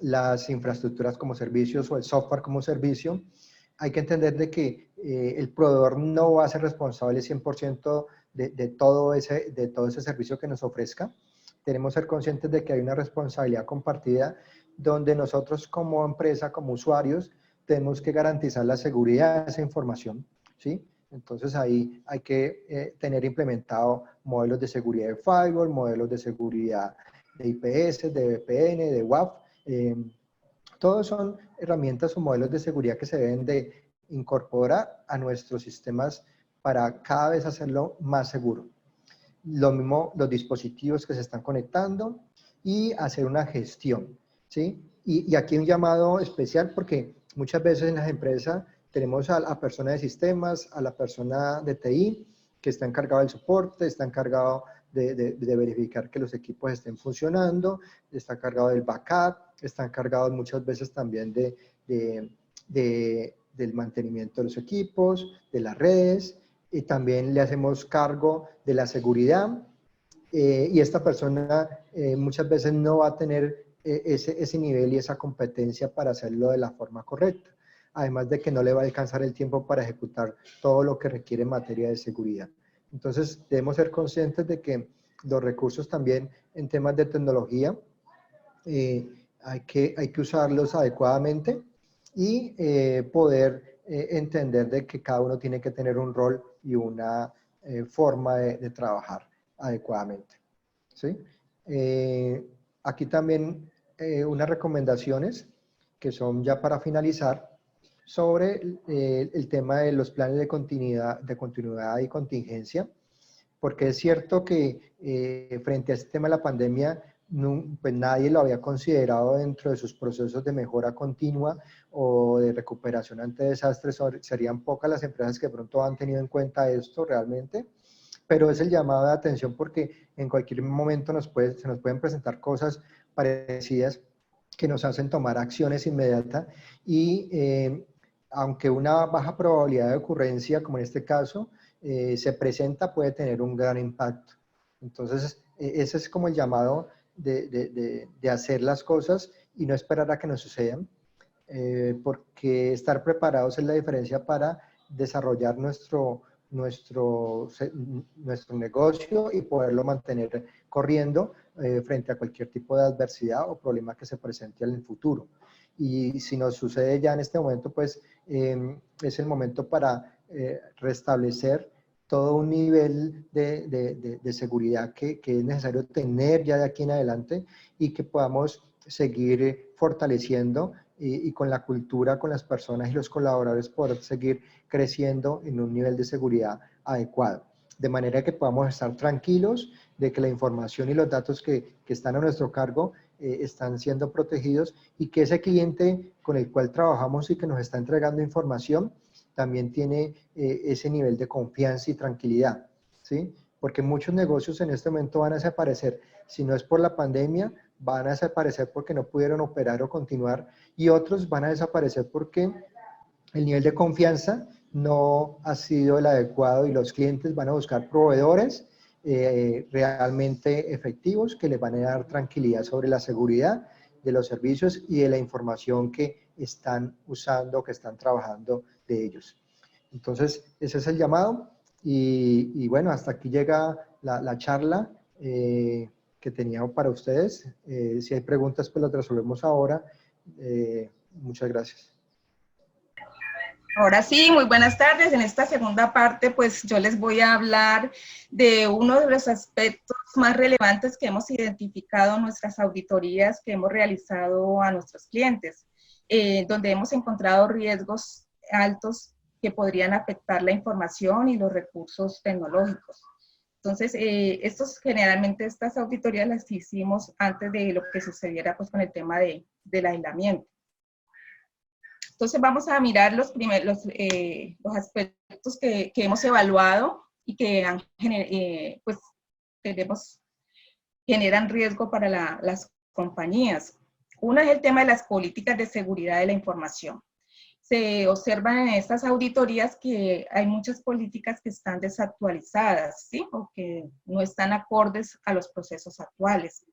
las infraestructuras como servicios o el software como servicio, hay que entender de que el proveedor no va a ser responsable 100% de todo ese servicio que nos ofrezca. Tenemos que ser conscientes de que hay una responsabilidad compartida donde nosotros como empresa, como usuarios, tenemos que garantizar la seguridad de esa información, ¿sí? Entonces ahí hay que tener implementado modelos de seguridad de firewall, modelos de seguridad de IPS, de VPN, de WAF. Todos son herramientas o modelos de seguridad que se deben de incorporar a nuestros sistemas para cada vez hacerlo más seguro. Lo mismo los dispositivos que se están conectando y hacer una gestión, ¿sí? Y aquí un llamado especial porque muchas veces en las empresas tenemos a la persona de sistemas, a la persona de TI, que está encargado del soporte, está encargado de verificar que los equipos estén funcionando, está encargado del backup, está encargado muchas veces también del mantenimiento de los equipos, de las redes, y también le hacemos cargo de la seguridad, y esta persona muchas veces no va a tener ese nivel y esa competencia para hacerlo de la forma correcta, además de que no le va a alcanzar el tiempo para ejecutar todo lo que requiere en materia de seguridad. Entonces debemos ser conscientes de que los recursos también en temas de tecnología hay que usarlos adecuadamente y poder entender de que cada uno tiene que tener un rol y una forma de trabajar adecuadamente, ¿sí? Aquí también unas recomendaciones que son ya para finalizar sobre el tema de los planes de continuidad y contingencia, porque es cierto que frente a este tema de la pandemia, no, pues nadie lo había considerado dentro de sus procesos de mejora continua o de recuperación ante desastres. Serían pocas las empresas que de pronto han tenido en cuenta esto realmente, pero es el llamado de atención porque en cualquier momento se nos pueden presentar cosas parecidas que nos hacen tomar acciones inmediatas y aunque una baja probabilidad de ocurrencia, como en este caso, se presenta, puede tener un gran impacto. Entonces, ese es como el llamado de hacer las cosas y no esperar a que nos sucedan, porque estar preparados es la diferencia para desarrollar nuestro negocio y poderlo mantener corriendo frente a cualquier tipo de adversidad o problema que se presente en el futuro. Y si nos sucede ya en este momento, pues es el momento para restablecer todo un nivel de seguridad que es necesario tener ya de aquí en adelante y que podamos seguir fortaleciendo y con la cultura, con las personas y los colaboradores poder seguir creciendo en un nivel de seguridad adecuado. De manera que podamos estar tranquilos de que la información y los datos que están a nuestro cargo están siendo protegidos y que ese cliente con el cual trabajamos y que nos está entregando información también tiene ese nivel de confianza y tranquilidad, ¿sí? Porque muchos negocios en este momento van a desaparecer, si no es por la pandemia, van a desaparecer porque no pudieron operar o continuar, y otros van a desaparecer porque el nivel de confianza no ha sido el adecuado y los clientes van a buscar proveedores realmente efectivos que les van a dar tranquilidad sobre la seguridad de los servicios y de la información que están usando, que están trabajando de ellos. Entonces, ese es el llamado y bueno, hasta aquí llega la charla que tenía para ustedes. Si hay preguntas, pues las resolvemos ahora. Muchas gracias. Ahora sí, muy buenas tardes. En esta segunda parte, pues yo les voy a hablar de uno de los aspectos más relevantes que hemos identificado en nuestras auditorías que hemos realizado a nuestros clientes, donde hemos encontrado riesgos altos que podrían afectar la información y los recursos tecnológicos. Entonces, generalmente estas auditorías las hicimos antes de lo que sucediera pues, con el tema del aislamiento. Entonces vamos a mirar los aspectos que hemos evaluado y que pues, generan riesgo para las compañías. Una es el tema de las políticas de seguridad de la información. se observan en estas auditorías que hay muchas políticas que están desactualizadas, ¿sí? O que no están acordes a los procesos actuales.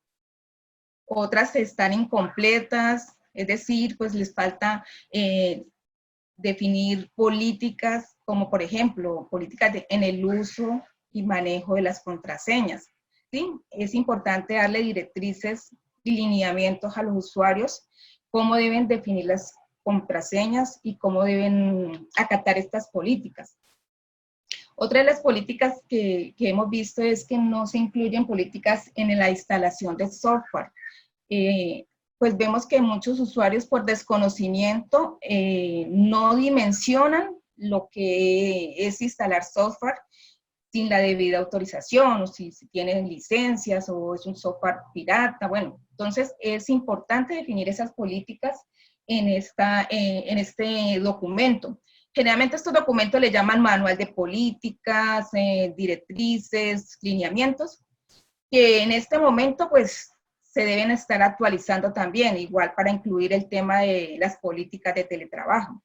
Otras están incompletas, es decir, pues les falta definir políticas, como por ejemplo, políticas en el uso y manejo de las contraseñas, ¿sí? Es importante darle directrices y lineamientos a los usuarios, cómo deben definir las contraseñas y cómo deben acatar estas políticas. Otra de las políticas que hemos visto es que no se incluyen políticas en la instalación de software. Pues vemos que muchos usuarios por desconocimiento no dimensionan lo que es instalar software sin la debida autorización, o si tienen licencias o es un software pirata. Bueno, entonces es importante definir esas políticas en este documento. Generalmente estos documentos le llaman manual de políticas, directrices, lineamientos, que en este momento pues se deben estar actualizando también, igual para incluir el tema de las políticas de teletrabajo.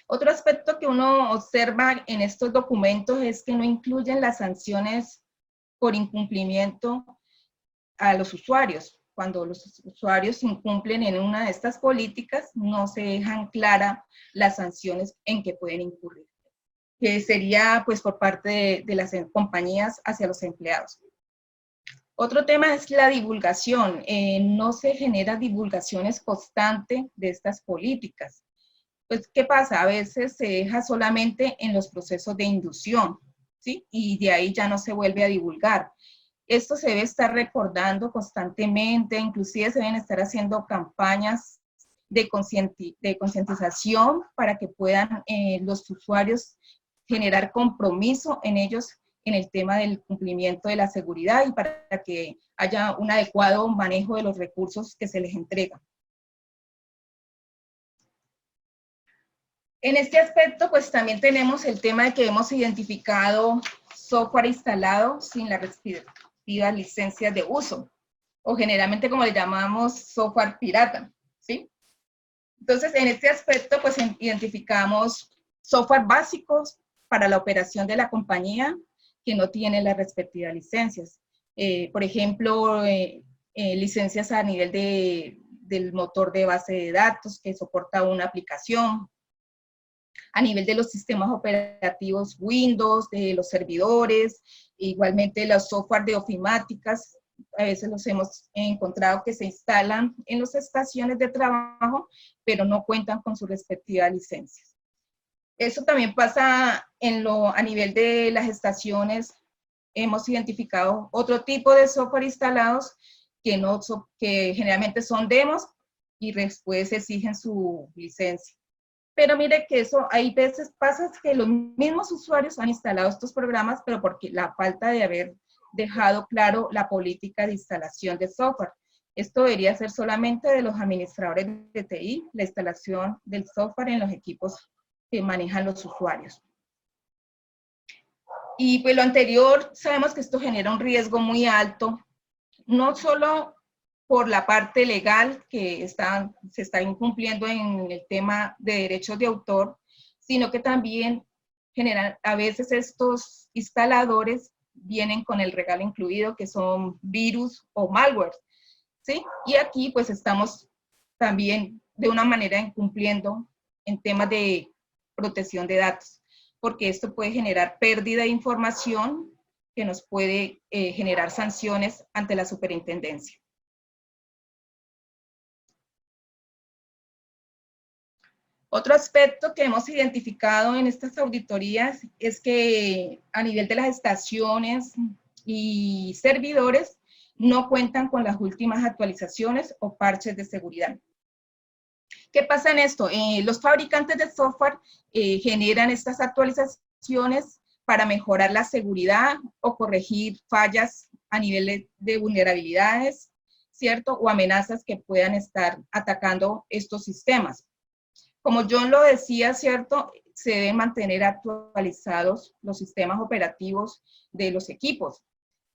Otro aspecto que uno observa en estos documentos es que no incluyen las sanciones por incumplimiento a los usuarios. Cuando los usuarios incumplen en una de estas políticas, no se dejan claras las sanciones en que pueden incurrir, que sería pues por parte de las compañías hacia los empleados. Otro tema es la divulgación. No se genera divulgaciones constantes de estas políticas. Pues, ¿qué pasa? A veces se deja solamente en los procesos de inducción, ¿sí? Y de ahí ya no se vuelve a divulgar. Esto se debe estar recordando constantemente, inclusive se deben estar haciendo campañas de concientización para que puedan los usuarios generar compromiso en ellos en el tema del cumplimiento de la seguridad y para que haya un adecuado manejo de los recursos que se les entrega. En este aspecto, pues también tenemos el tema de que hemos identificado software instalado sin las respectivas licencias de uso, o generalmente como le llamamos software pirata, ¿sí? Entonces, en este aspecto, pues identificamos software básicos para la operación de la compañía que no tienen las respectivas licencias. Por ejemplo, licencias a nivel del motor de base de datos que soporta una aplicación, a nivel de los sistemas operativos Windows, de los servidores, igualmente los software de ofimáticas. A veces los hemos encontrado que se instalan en las estaciones de trabajo, pero no cuentan con sus respectivas licencias. Eso también pasa a nivel de las estaciones. Hemos identificado otro tipo de software instalados que generalmente son demos y después exigen su licencia. Pero mire que eso, hay veces pasa que los mismos usuarios han instalado estos programas, pero porque la falta de haber dejado claro la política de instalación de software. Esto debería ser solamente de los administradores de TI, la instalación del software en los equipos que manejan los usuarios. Y pues lo anterior, sabemos que esto genera un riesgo muy alto, no solo por la parte legal que se está incumpliendo en el tema de derechos de autor, sino que también generan, a veces estos instaladores vienen con el regalo incluido, que son virus o malware, ¿sí? Y aquí pues estamos también de una manera incumpliendo en temas de protección de datos, porque esto puede generar pérdida de información que nos puede generar sanciones ante la superintendencia. Otro aspecto que hemos identificado en estas auditorías es que a nivel de las estaciones y servidores no cuentan con las últimas actualizaciones o parches de seguridad. ¿Qué pasa en esto? Los fabricantes de software generan estas actualizaciones para mejorar la seguridad o corregir fallas a nivel de vulnerabilidades, ¿cierto? O amenazas que puedan estar atacando estos sistemas. Como John lo decía, ¿cierto? Se deben mantener actualizados los sistemas operativos de los equipos.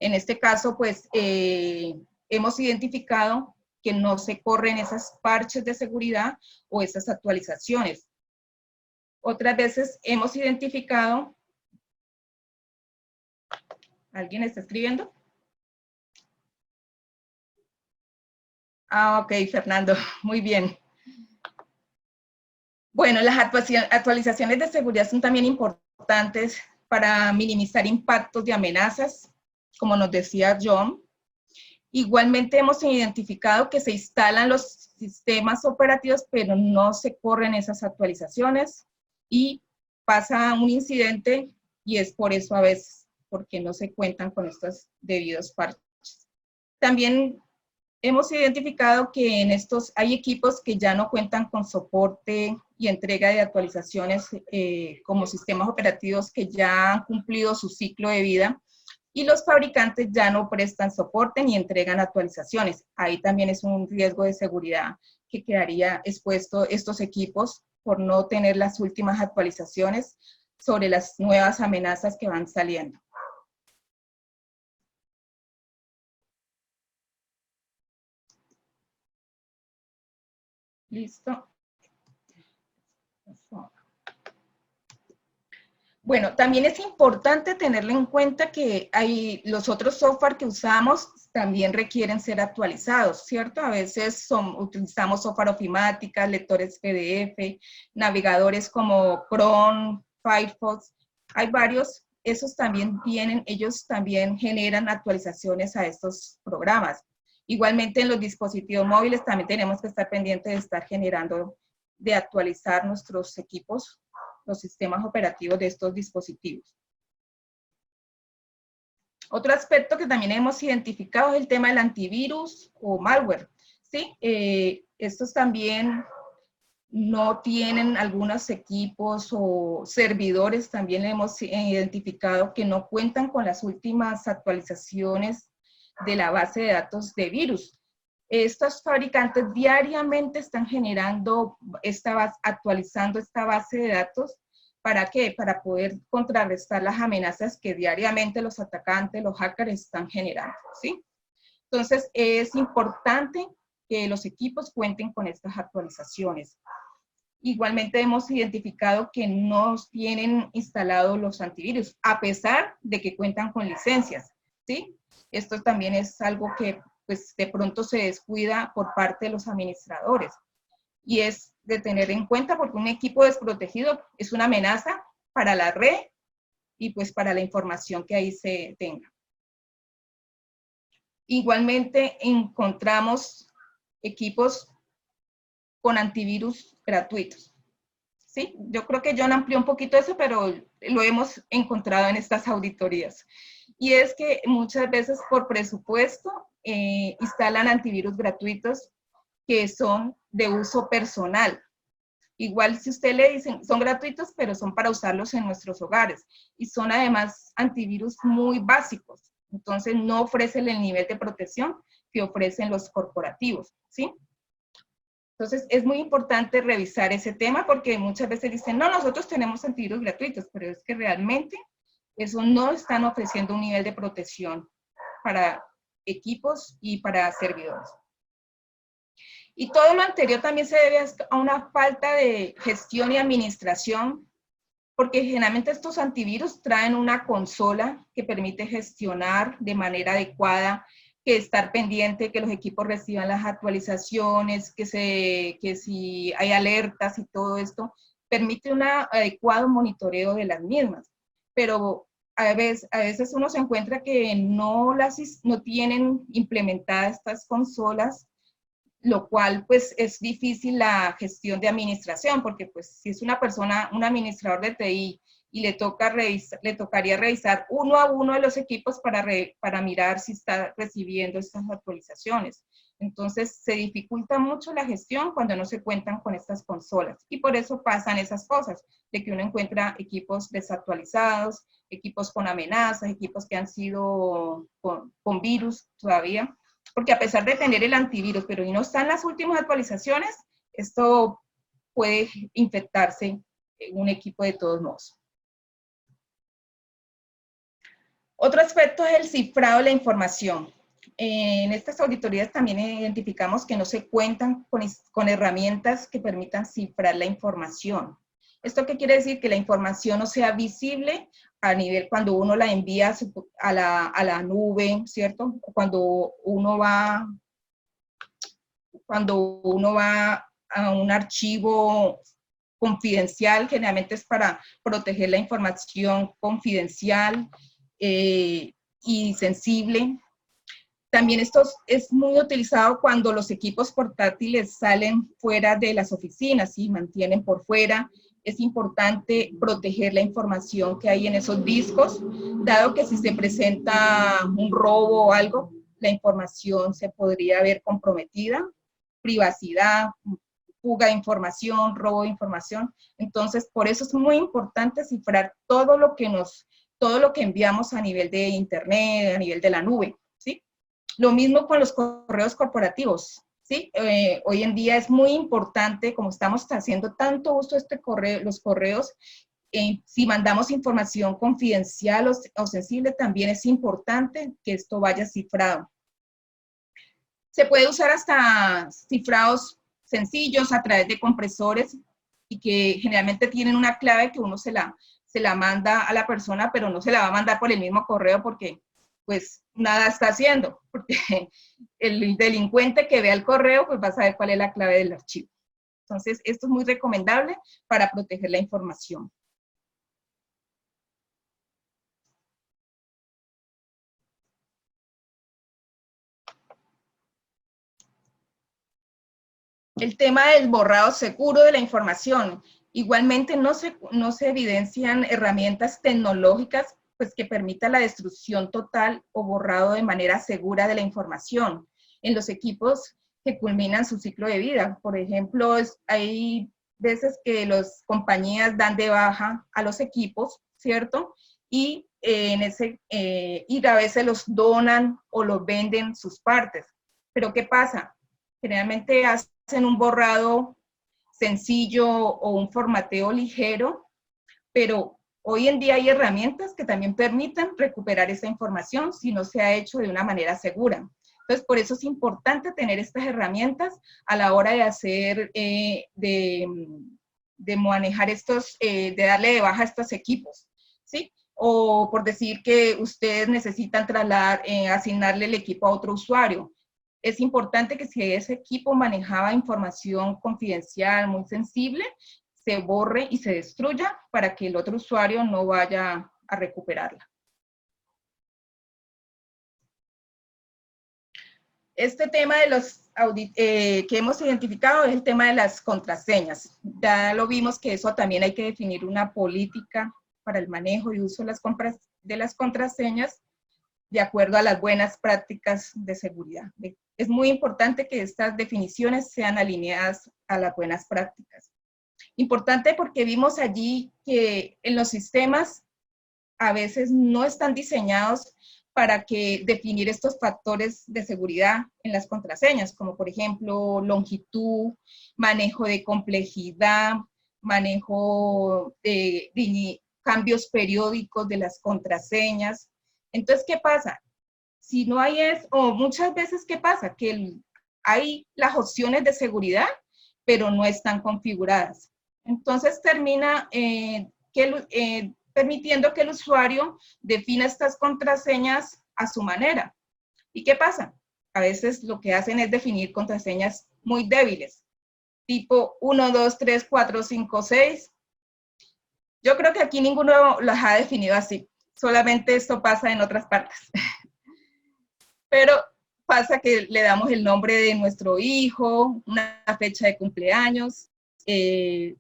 En este caso, pues, hemos identificado que no se corren esas parches de seguridad o esas actualizaciones. Otras veces hemos identificado, ¿alguien está escribiendo? Ah, ok, Fernando, muy bien. Bueno, las actualizaciones de seguridad son también importantes para minimizar impactos de amenazas, como nos decía John. Igualmente hemos identificado que se instalan los sistemas operativos, pero no se corren esas actualizaciones y pasa un incidente y es por eso a veces, porque no se cuentan con estos debidos parches. También hemos identificado que en estos hay equipos que ya no cuentan con soporte y entrega de actualizaciones como sistemas operativos que ya han cumplido su ciclo de vida y los fabricantes ya no prestan soporte ni entregan actualizaciones. Ahí también es un riesgo de seguridad que quedaría expuesto estos equipos por no tener las últimas actualizaciones sobre las nuevas amenazas que van saliendo. Listo. Bueno, también es importante tenerlo en cuenta que los otros software que usamos también requieren ser actualizados, ¿cierto? A veces utilizamos software ofimática, lectores PDF, navegadores como Chrome, Firefox, hay varios, esos también ellos también generan actualizaciones a estos programas. Igualmente en los dispositivos móviles también tenemos que estar pendientes de estar generando, de actualizar nuestros equipos, los sistemas operativos de estos dispositivos. Otro aspecto que también hemos identificado es el tema del antivirus o malware, ¿sí? Estos también no tienen algunos equipos o servidores, también hemos identificado que no cuentan con las últimas actualizaciones de la base de datos de virus. Estos fabricantes diariamente están generando, actualizando esta base de datos. ¿Para qué? Para poder contrarrestar las amenazas que diariamente los atacantes, los hackers están generando, ¿sí? Entonces, es importante que los equipos cuenten con estas actualizaciones. Igualmente hemos identificado que no tienen instalados los antivirus, a pesar de que cuentan con licencias, ¿sí? Esto también es algo que pues de pronto se descuida por parte de los administradores. Y es de tener en cuenta porque un equipo desprotegido es una amenaza para la red y pues para la información que ahí se tenga. Igualmente encontramos equipos con antivirus gratuitos. ¿Sí? Yo creo que John amplió un poquito eso, pero lo hemos encontrado en estas auditorías. Y es que muchas veces por presupuesto instalan antivirus gratuitos que son de uso personal. Igual si usted le dicen, son gratuitos, pero son para usarlos en nuestros hogares. Y son además antivirus muy básicos. Entonces no ofrecen el nivel de protección que ofrecen los corporativos, ¿sí? Entonces es muy importante revisar ese tema porque muchas veces dicen, no, nosotros tenemos antivirus gratuitos, pero es que realmente eso no están ofreciendo un nivel de protección para equipos y para servidores. Y todo lo anterior también se debe a una falta de gestión y administración, porque generalmente estos antivirus traen una consola que permite gestionar de manera adecuada, que estar pendiente, que los equipos reciban las actualizaciones, que si hay alertas y todo esto, permite un adecuado monitoreo de las mismas. Pero a veces uno se encuentra que no tienen implementadas estas consolas, lo cual pues es difícil la gestión de administración, porque pues si es una persona, un administrador de TI, y le tocaría revisar uno a uno de los equipos para mirar si está recibiendo estas actualizaciones. Entonces se dificulta mucho la gestión cuando no se cuentan con estas consolas, y por eso pasan esas cosas, de que uno encuentra equipos desactualizados, equipos con amenazas, equipos que han sido con virus todavía, porque a pesar de tener el antivirus, pero no están las últimas actualizaciones, esto puede infectarse en un equipo de todos modos. Otro aspecto es el cifrado de la información. en estas auditorías también identificamos que no se cuentan con herramientas que permitan cifrar la información. ¿Esto qué quiere decir? Que la información no sea visible a nivel cuando uno la envía a la nube, ¿cierto? Cuando uno va a un archivo confidencial, generalmente es para proteger la información confidencial y sensible. También esto es muy utilizado cuando los equipos portátiles salen fuera de las oficinas y mantienen por fuera. Es importante proteger la información que hay en esos discos, dado que si se presenta un robo o algo, la información se podría ver comprometida. Privacidad, fuga de información, robo de información. Entonces, por eso es muy importante cifrar todo lo que enviamos a nivel de internet, a nivel de la nube, ¿sí? Lo mismo con los correos corporativos, ¿sí? Hoy en día es muy importante, como estamos haciendo tanto uso de los correos, si mandamos información confidencial o sensible, también es importante que esto vaya cifrado. Se puede usar hasta cifrados sencillos a través de compresores y que generalmente tienen una clave que uno se la manda a la persona, pero no se la va a mandar por el mismo correo porque pues nada está haciendo, porque el delincuente que vea el correo pues va a saber cuál es la clave del archivo. Entonces, esto es muy recomendable para proteger la información. El tema del borrado seguro de la información. Igualmente no se evidencian herramientas tecnológicas pues, que permitan la destrucción total o borrado de manera segura de la información en los equipos que culminan su ciclo de vida. Por ejemplo, hay veces que las compañías dan de baja a los equipos, ¿cierto? Y a veces los donan o los venden sus partes. Pero ¿qué pasa? Generalmente hacen un borrado sencillo o un formateo ligero, pero hoy en día hay herramientas que también permiten recuperar esa información si no se ha hecho de una manera segura. Entonces, por eso es importante tener estas herramientas a la hora de hacer, de manejar de darle de baja a estos equipos, ¿sí? O por decir que ustedes necesitan asignarle el equipo a otro usuario. Es importante que si ese equipo manejaba información confidencial muy sensible, se borre y se destruya para que el otro usuario no vaya a recuperarla. Este tema de que hemos identificado es el tema de las contraseñas. Ya lo vimos que eso también hay que definir una política para el manejo y uso de las contraseñas de acuerdo a las buenas prácticas de seguridad. Es muy importante que estas definiciones sean alineadas a las buenas prácticas. Importante porque vimos allí que en los sistemas a veces no están diseñados para definir estos factores de seguridad en las contraseñas, como por ejemplo longitud, manejo de complejidad, manejo de cambios periódicos de las contraseñas. Entonces, ¿qué pasa? Si no hay o muchas veces, ¿qué pasa? Que hay las opciones de seguridad, pero no están configuradas. Entonces termina permitiendo que el usuario defina estas contraseñas a su manera. ¿Y qué pasa? A veces lo que hacen es definir contraseñas muy débiles, tipo 1, 2, 3, 4, 5, 6. Yo creo que aquí ninguno las ha definido así. Solamente esto pasa en otras partes. Pero pasa que le damos el nombre de nuestro hijo, una fecha de cumpleaños,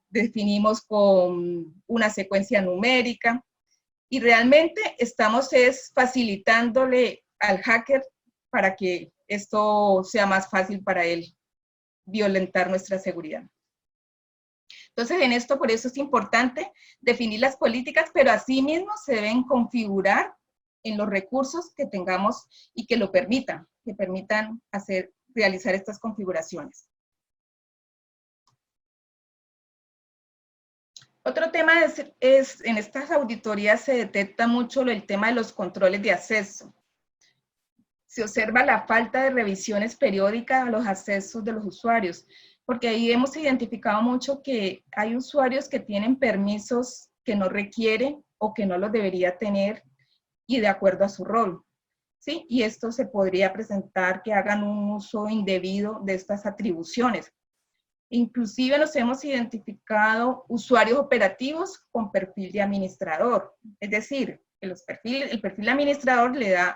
definimos con una secuencia numérica y realmente estamos facilitándole al hacker para que esto sea más fácil para él violentar nuestra seguridad. Entonces, en esto, por eso es importante definir las políticas, pero asimismo se deben configurar en los recursos que tengamos y que permitan realizar estas configuraciones. Otro tema es en estas auditorías se detecta mucho el tema de los controles de acceso. se observa la falta de revisiones periódicas a los accesos de los usuarios, porque ahí hemos identificado mucho que hay usuarios que tienen permisos que no requieren o que no los debería tener y de acuerdo a su rol, ¿sí? Y esto se podría presentar que hagan un uso indebido de estas atribuciones. Inclusive nos hemos identificado usuarios operativos con perfil de administrador, es decir, el perfil administrador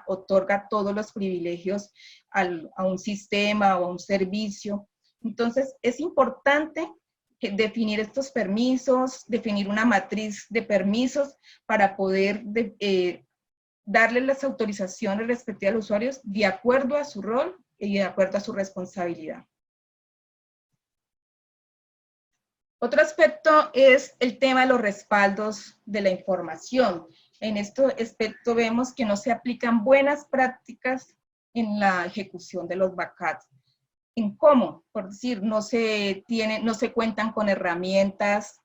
otorga todos los privilegios a un sistema o a un servicio. Entonces, es importante definir estos permisos, definir una matriz de permisos para poder darle las autorizaciones respectivas a los usuarios de acuerdo a su rol y de acuerdo a su responsabilidad. Otro aspecto es el tema de los respaldos de la información. En este aspecto vemos que no se aplican buenas prácticas en la ejecución de los backups. ¿En cómo? Por decir, no se cuentan con herramientas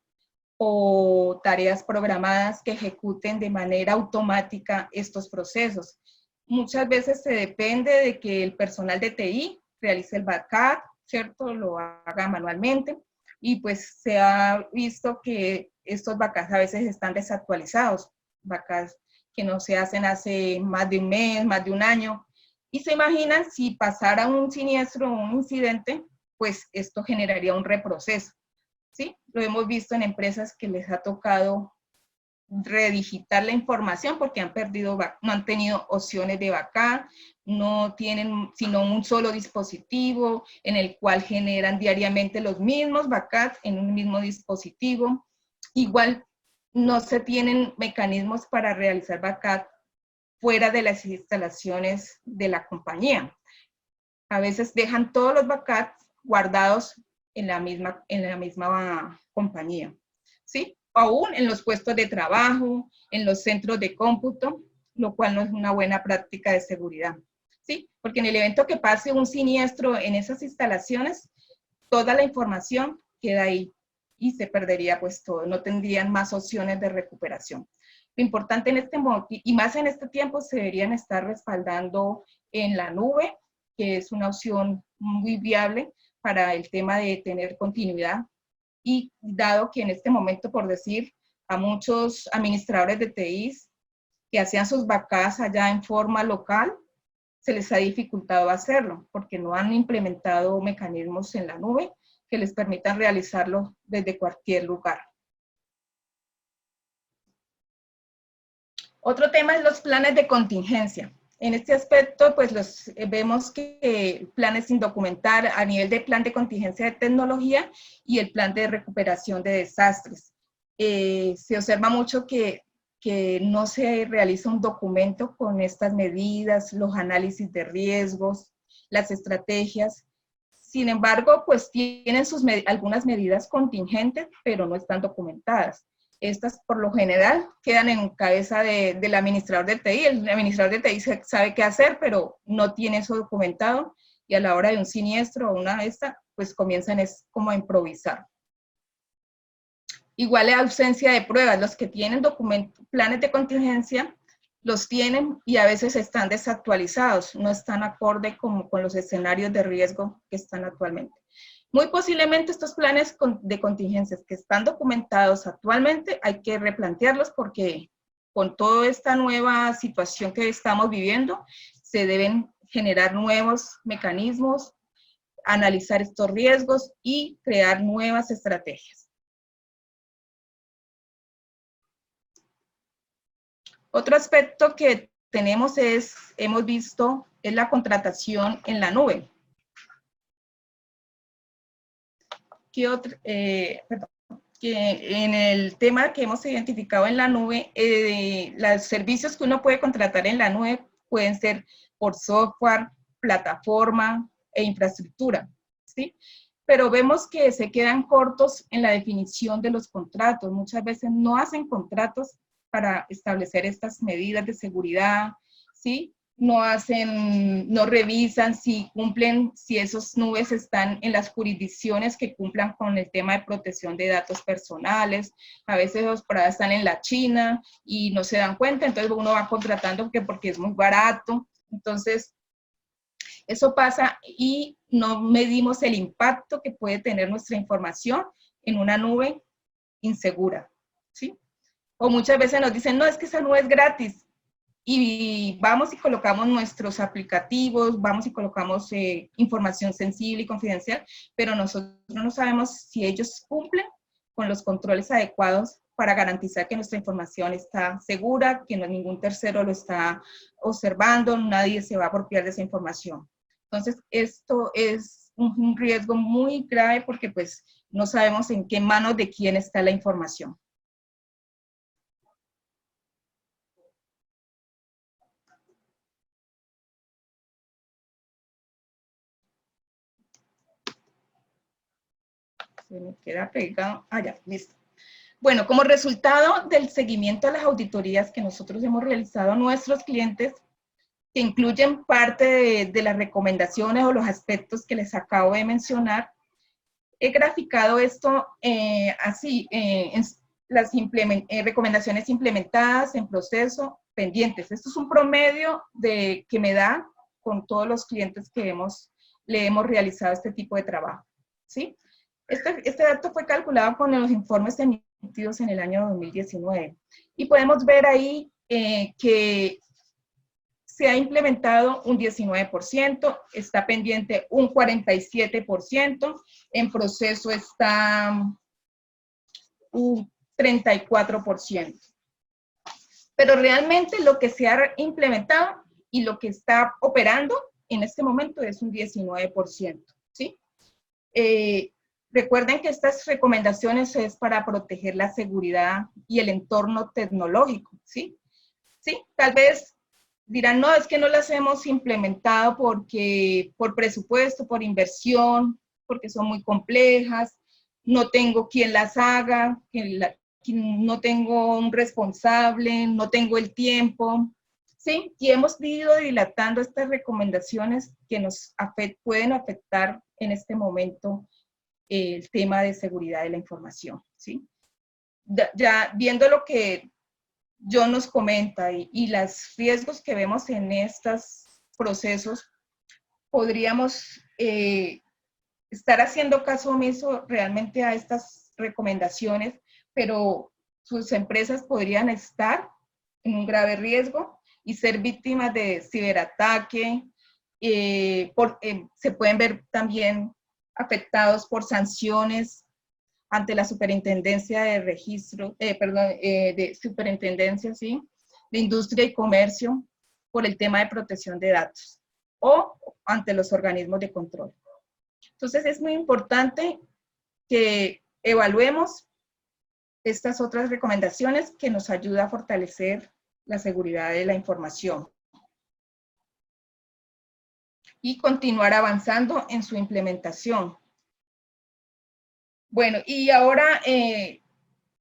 o tareas programadas que ejecuten de manera automática estos procesos. Muchas veces se depende de que el personal de TI realice el backup, ¿cierto? Lo haga manualmente. Y pues se ha visto que estos backups a veces están desactualizados, backups que no se hacen hace más de un mes, más de un año. Y se imaginan si pasara un siniestro o un incidente, pues esto generaría un reproceso, ¿sí? Lo hemos visto en empresas que les ha tocado redigitar la información porque no han tenido opciones de backup, no tienen sino un solo dispositivo en el cual generan diariamente los mismos backups en un mismo dispositivo. Igual no se tienen mecanismos para realizar backup fuera de las instalaciones de la compañía. A veces dejan todos los backups guardados en la misma compañía, ¿sí? Aún en los puestos de trabajo, en los centros de cómputo, lo cual no es una buena práctica de seguridad, ¿sí? Porque en el evento que pase un siniestro en esas instalaciones, toda la información queda ahí y se perdería pues todo, no tendrían más opciones de recuperación. Lo importante en este momento, y más en este tiempo, se deberían estar respaldando en la nube, que es una opción muy viable para el tema de tener continuidad. Y dado que en este momento, por decir, a muchos administradores de TIs que hacían sus backups allá en forma local, se les ha dificultado hacerlo porque no han implementado mecanismos en la nube que les permitan realizarlo desde cualquier lugar. Otro tema es los planes de contingencia. En este aspecto, pues vemos que planes sin documentar a nivel de plan de contingencia de tecnología y el plan de recuperación de desastres. Se observa mucho que no se realiza un documento con estas medidas, los análisis de riesgos, las estrategias. Sin embargo, pues tienen algunas medidas contingentes, pero no están documentadas. Estas, por lo general, quedan en cabeza del administrador de TI. El administrador de TI sabe qué hacer, pero no tiene eso documentado, y a la hora de un siniestro o una de estas, pues comienzan como a improvisar. Igual la ausencia de pruebas. Los que tienen planes de contingencia, los tienen y a veces están desactualizados, no están acorde con los escenarios de riesgo que están actualmente. Muy posiblemente estos planes de contingencias que están documentados actualmente hay que replantearlos porque con toda esta nueva situación que estamos viviendo, se deben generar nuevos mecanismos, analizar estos riesgos y crear nuevas estrategias. Otro aspecto que hemos visto, es la contratación en la nube. Que en el tema que hemos identificado en la nube, los servicios que uno puede contratar en la nube pueden ser por software, plataforma e infraestructura, ¿sí? Pero vemos que se quedan cortos en la definición de los contratos. Muchas veces no hacen contratos para establecer estas medidas de seguridad, ¿sí? No revisan si esas nubes están en las jurisdicciones que cumplan con el tema de protección de datos personales. A veces los programas están en la China y no se dan cuenta, entonces uno va contratando porque es muy barato. Entonces, Eso pasa y no medimos el impacto que puede tener nuestra información en una nube insegura, ¿sí? O muchas veces nos dicen, no, es que esa nube es gratis. Y vamos y colocamos nuestros aplicativos, vamos y colocamos información sensible y confidencial, pero nosotros no sabemos si ellos cumplen con los controles adecuados para garantizar que nuestra información está segura, que no ningún tercero lo está observando, nadie se va a apropiar de esa información. Entonces, esto es un riesgo muy grave porque pues no sabemos en qué manos de quién está la información. Se me queda pegado. Ah, ya, listo. Bueno, como resultado del seguimiento a las auditorías que nosotros hemos realizado a nuestros clientes, que incluyen parte de las recomendaciones o los aspectos que les acabo de mencionar, he graficado esto así, en las recomendaciones implementadas en proceso, pendientes. Esto es un promedio que me da con todos los clientes que le hemos realizado este tipo de trabajo, ¿sí? Este dato fue calculado con los informes emitidos en el año 2019. Y podemos ver ahí que se ha implementado un 19%, está pendiente un 47%, en proceso está un 34%. Pero realmente lo que se ha implementado y lo que está operando en este momento es un 19%, ¿sí? Recuerden que estas recomendaciones es para proteger la seguridad y el entorno tecnológico, ¿sí? Sí, tal vez dirán, no, es que no las hemos implementado porque por presupuesto, por inversión, porque son muy complejas, no tengo quien las haga, no tengo un responsable, no tengo el tiempo, ¿sí? Y hemos ido dilatando estas recomendaciones que nos pueden afectar en este momento el tema de seguridad de la información, ¿sí? Ya viendo lo que John nos comenta y los riesgos que vemos en estos procesos, podríamos estar haciendo caso omiso realmente a estas recomendaciones, pero sus empresas podrían estar en un grave riesgo y ser víctimas de ciberataque, se pueden ver también afectados por sanciones ante la Superintendencia de Registro, de Superintendencia, ¿sí? De Industria y Comercio por el tema de protección de datos o ante los organismos de control. Entonces es muy importante que evaluemos estas otras recomendaciones que nos ayudan a fortalecer la seguridad de la información y continuar avanzando en su implementación. Bueno, y ahora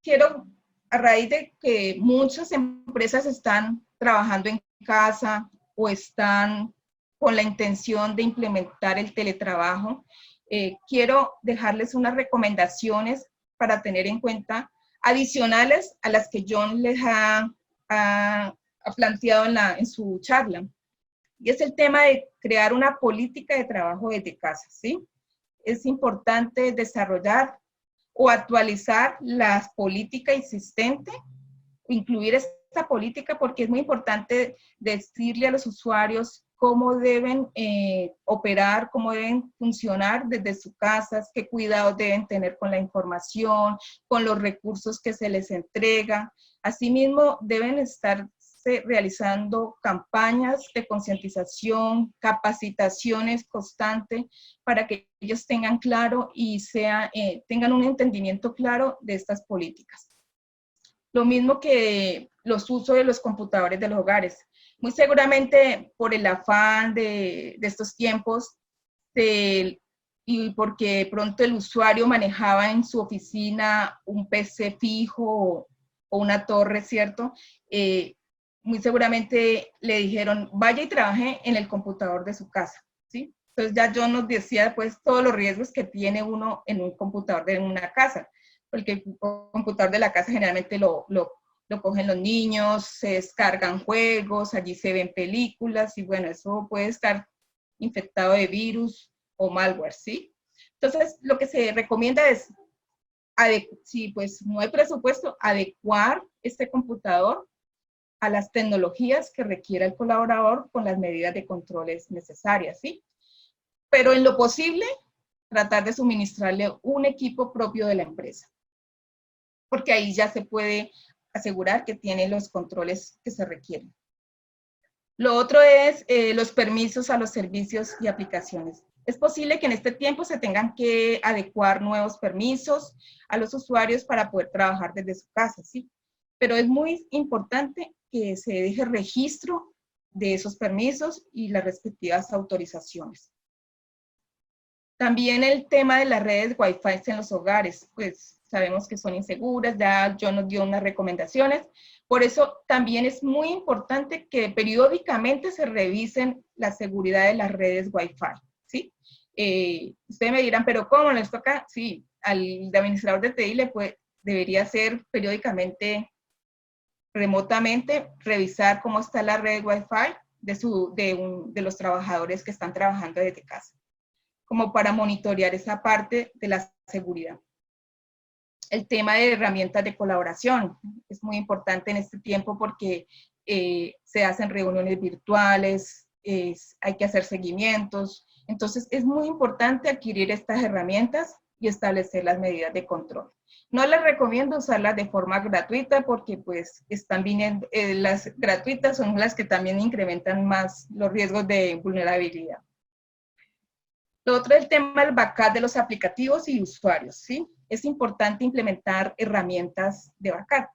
quiero, a raíz de que muchas empresas están trabajando en casa o están con la intención de implementar el teletrabajo, quiero dejarles unas recomendaciones para tener en cuenta, adicionales a las que John les ha planteado en su charla. Y es el tema de crear una política de trabajo desde casa, ¿sí? Es importante desarrollar o actualizar la política existente, incluir esta política porque es muy importante decirle a los usuarios cómo deben operar, cómo deben funcionar desde sus casas, qué cuidados deben tener con la información, con los recursos que se les entrega. Asimismo, deben estar realizando campañas de concientización, capacitaciones constantes para que ellos tengan claro y tengan un entendimiento claro de estas políticas. Lo mismo que los usos de los computadores de los hogares. Muy seguramente por el afán de estos tiempos y porque pronto el usuario manejaba en su oficina un PC fijo o una torre, ¿cierto? Muy seguramente le dijeron, vaya y trabaje en el computador de su casa, ¿sí? Entonces ya John nos decía, pues, todos los riesgos que tiene uno en un computador de una casa, porque el computador de la casa generalmente lo cogen los niños, se descargan juegos, allí se ven películas, y bueno, eso puede estar infectado de virus o malware, ¿sí? Entonces, lo que se recomienda es, si pues no hay presupuesto, adecuar este computador a las tecnologías que requiera el colaborador con las medidas de controles necesarias, ¿sí? Pero en lo posible, tratar de suministrarle un equipo propio de la empresa, porque ahí ya se puede asegurar que tiene los controles que se requieren. Lo otro es los permisos a los servicios y aplicaciones. Es posible que en este tiempo se tengan que adecuar nuevos permisos a los usuarios para poder trabajar desde su casa, ¿sí? Pero es muy importante que se deje registro de esos permisos y las respectivas autorizaciones. También el tema de las redes Wi-Fi en los hogares, pues sabemos que son inseguras, ya John nos dio unas recomendaciones. Por eso también es muy importante que periódicamente se revisen la seguridad de las redes Wi-Fi, ¿sí? Ustedes me dirán, ¿pero cómo les toca? Sí, al administrador de TI debería ser periódicamente, remotamente, revisar cómo está la red Wi-Fi de los trabajadores que están trabajando desde casa, como para monitorear esa parte de la seguridad. El tema de herramientas de colaboración es muy importante en este tiempo porque se hacen reuniones virtuales, hay que hacer seguimientos. Entonces, es muy importante adquirir estas herramientas y establecer las medidas de control. No les recomiendo usarlas de forma gratuita porque pues están viniendo, las gratuitas son las que también incrementan más los riesgos de vulnerabilidad. Lo otro es el tema del backup de los aplicativos y usuarios, ¿sí? Es importante implementar herramientas de backup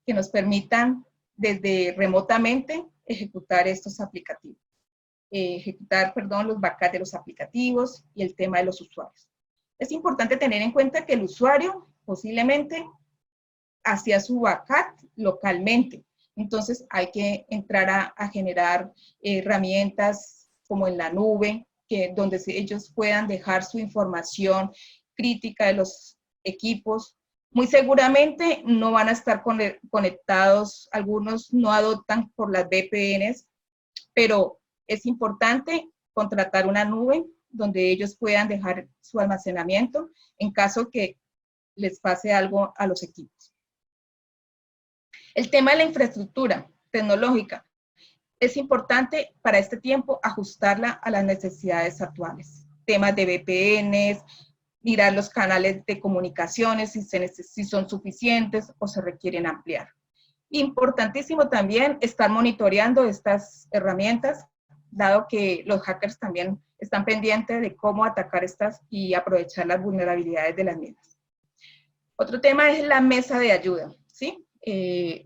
que nos permitan desde remotamente ejecutar estos aplicativos. Los backups de los aplicativos y el tema de los usuarios. Es importante tener en cuenta que el usuario posiblemente hacía su backup localmente. Entonces hay que entrar a generar herramientas como en la nube, donde ellos puedan dejar su información crítica de los equipos. Muy seguramente no van a estar conectados, algunos no adoptan por las VPNs, pero es importante contratar una nube donde ellos puedan dejar su almacenamiento en caso que les pase algo a los equipos. El tema de la infraestructura tecnológica. Es importante para este tiempo ajustarla a las necesidades actuales. Temas de VPNs, mirar los canales de comunicaciones, si son suficientes o se requieren ampliar. Importantísimo también estar monitoreando estas herramientas, dado que los hackers también están pendientes de cómo atacar estas y aprovechar las vulnerabilidades de las mismas. Otro tema es la mesa de ayuda, ¿sí?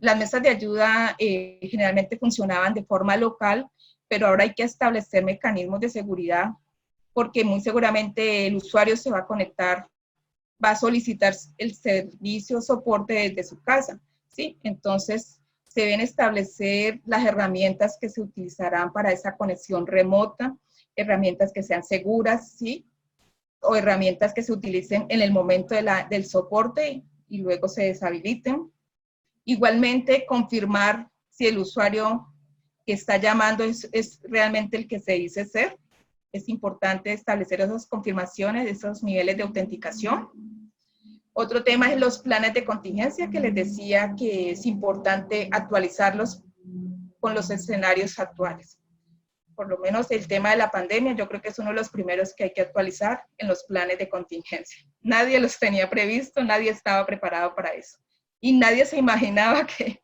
Las mesas de ayuda generalmente funcionaban de forma local, pero ahora hay que establecer mecanismos de seguridad porque muy seguramente el usuario se va a conectar, va a solicitar el servicio o soporte desde su casa, ¿sí? Entonces, se deben establecer las herramientas que se utilizarán para esa conexión remota, herramientas que sean seguras, ¿sí? O herramientas que se utilicen en el momento del soporte y luego se deshabiliten. Igualmente, confirmar si el usuario que está llamando es realmente el que se dice ser. Es importante establecer esas confirmaciones, esos niveles de autenticación. Otro tema es los planes de contingencia, que les decía que es importante actualizarlos con los escenarios actuales. Por lo menos el tema de la pandemia, yo creo que es uno de los primeros que hay que actualizar en los planes de contingencia. Nadie los tenía previsto, nadie estaba preparado para eso. Y nadie se imaginaba que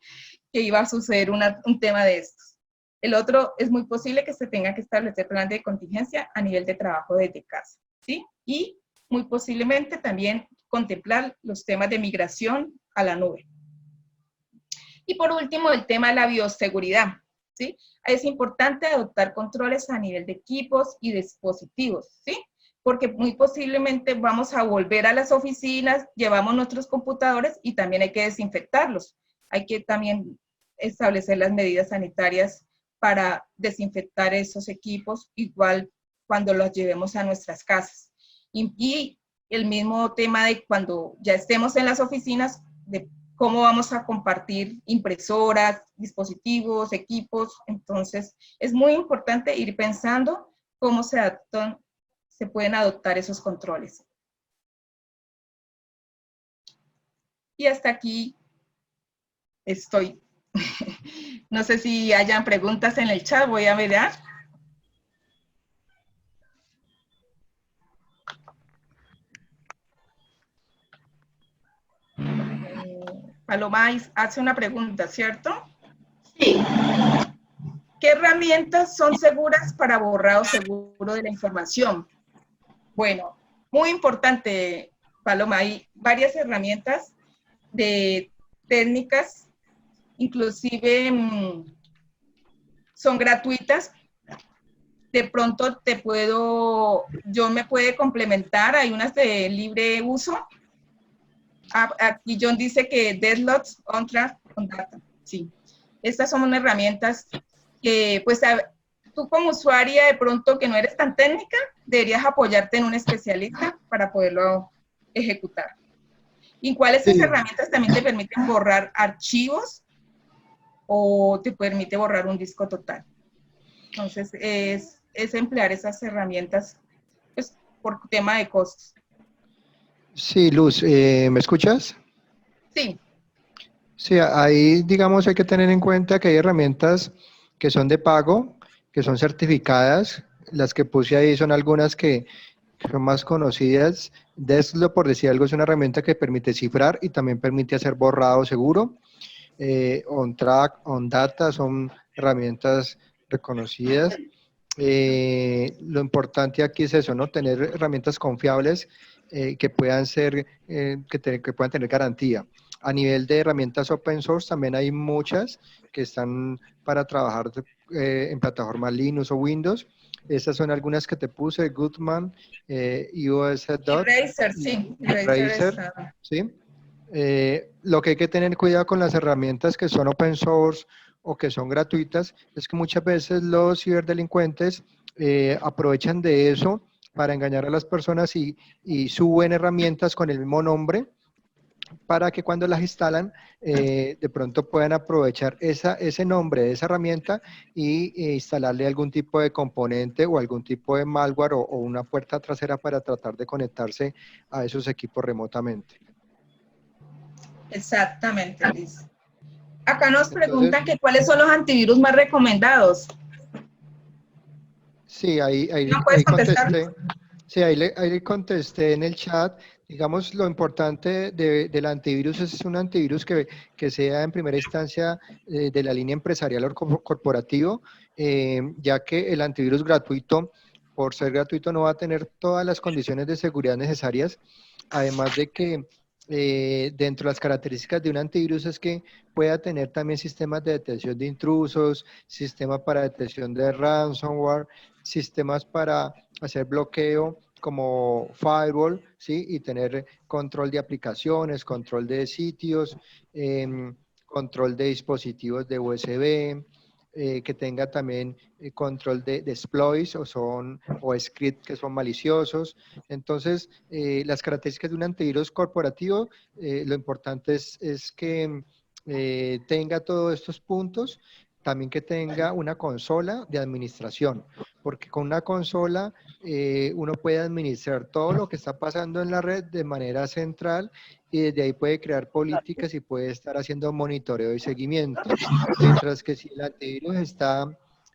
iba a suceder un tema de estos. El otro, es muy posible que se tenga que establecer planes de contingencia a nivel de trabajo desde casa, ¿sí? Y muy posiblemente también contemplar los temas de migración a la nube. Y por último, el tema de la bioseguridad, ¿sí? Es importante adoptar controles a nivel de equipos y dispositivos, ¿sí? Porque muy posiblemente vamos a volver a las oficinas, llevamos nuestros computadores y también hay que desinfectarlos. Hay que también establecer las medidas sanitarias para desinfectar esos equipos, igual cuando los llevemos a nuestras casas. Y el mismo tema de cuando ya estemos en las oficinas, de cómo vamos a compartir impresoras, dispositivos, equipos. Entonces, es muy importante ir pensando cómo se pueden adoptar esos controles. Y hasta aquí estoy. No sé si hayan preguntas en el chat, voy a mirar. Paloma hace una pregunta, ¿cierto? Sí. ¿Qué herramientas son seguras para borrado seguro de la información? Bueno, muy importante, Paloma, hay varias herramientas de técnicas, inclusive son gratuitas. De pronto yo me puede complementar, hay unas de libre uso. Aquí John dice que Deadlocks on Data, sí. Estas son herramientas que, pues, tú como usuaria, de pronto que no eres tan técnica, deberías apoyarte en un especialista para poderlo ejecutar. ¿Y cuáles de esas herramientas también te permiten borrar archivos o te permite borrar un disco total? Entonces, es emplear esas herramientas, pues, por tema de costos. Sí, Luz, ¿me escuchas? Sí. Sí, ahí, digamos, hay que tener en cuenta que hay herramientas que son de pago, que son certificadas. Las que puse ahí son algunas que son más conocidas. Deslo, por decir algo, es una herramienta que permite cifrar y también permite hacer borrado seguro. OnTrack, OnData son herramientas reconocidas. Lo importante aquí es eso, ¿no? Tener herramientas confiables que puedan ser, que puedan tener garantía. A nivel de herramientas open source también hay muchas que están para trabajar en plataformas Linux o Windows. Estas son algunas que te puse, Goodman, iOS Dot, Razer, sí. Razer, ¿sí? Lo que hay que tener cuidado con las herramientas que son open source o que son gratuitas es que muchas veces los ciberdelincuentes aprovechan de eso para engañar a las personas y suben herramientas con el mismo nombre para que cuando las instalan de pronto puedan aprovechar ese nombre de esa herramienta y instalarle algún tipo de componente o algún tipo de malware o una puerta trasera para tratar de conectarse a esos equipos remotamente. Exactamente, Liz. Acá nos preguntan que cuáles son los antivirus más recomendados. Sí, ahí ¿No puedes contestar? contesté. Sí, ahí le contesté en el chat. Digamos, lo importante del antivirus es un antivirus que sea en primera instancia de la línea empresarial o corporativo, ya que el antivirus gratuito, por ser gratuito, no va a tener todas las condiciones de seguridad necesarias. Además de que dentro de las características de un antivirus es que pueda tener también sistemas de detección de intrusos, sistemas para detección de ransomware, sistemas para hacer bloqueo como firewall, ¿sí? Y tener control de aplicaciones, control de sitios, control de dispositivos de USB, que tenga también control de exploits o scripts que son maliciosos. Entonces, las características de un antivirus corporativo, lo importante es que tenga todos estos puntos, también que tenga una consola de administración, porque con una consola uno puede administrar todo lo que está pasando en la red de manera central y desde ahí puede crear políticas y puede estar haciendo monitoreo y seguimiento. Mientras que si el antivirus está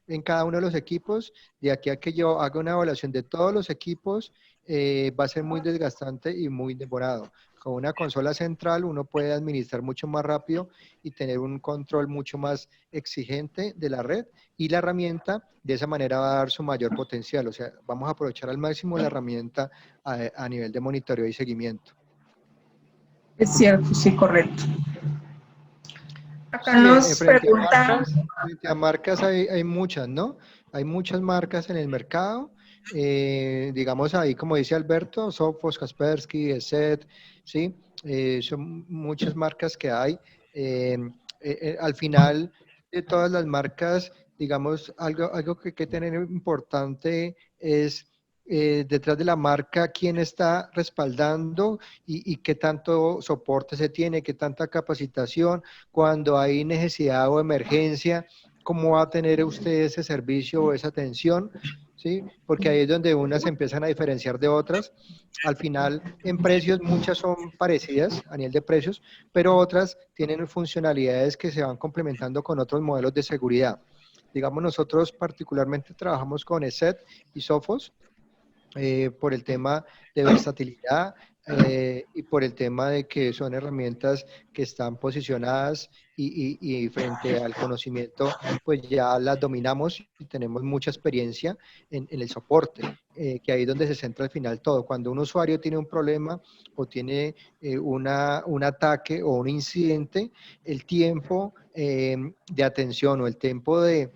en cada uno de los equipos, de aquí a que yo haga una evaluación de todos los equipos, va a ser muy desgastante y muy demorado. Con una consola central uno puede administrar mucho más rápido y tener un control mucho más exigente de la red y la herramienta de esa manera va a dar su mayor potencial. O sea, vamos a aprovechar al máximo la herramienta a nivel de monitoreo y seguimiento. Es cierto, sí, correcto. Acá Sí, nos frente preguntan. a marcas hay muchas, ¿no? Hay muchas marcas en el mercado. Digamos ahí, como dice Alberto, Sophos, Kaspersky, ESET, ¿sí? Son muchas marcas que hay. Al final de todas las marcas, digamos, algo que hay que tener importante es detrás de la marca quién está respaldando y qué tanto soporte se tiene, qué tanta capacitación, cuando hay necesidad o emergencia, cómo va a tener usted ese servicio o esa atención, ¿sí? Porque ahí es donde unas se empiezan a diferenciar de otras. Al final, en precios, muchas son parecidas a nivel de precios, pero otras tienen funcionalidades que se van complementando con otros modelos de seguridad. Digamos, nosotros particularmente trabajamos con ESET y Sophos, por el tema de versatilidad y por el tema de que son herramientas que están posicionadas y frente al conocimiento, pues ya las dominamos y tenemos mucha experiencia en el soporte, que ahí es donde se centra al final todo. Cuando un usuario tiene un problema o tiene un ataque o un incidente, el tiempo de atención o el tiempo de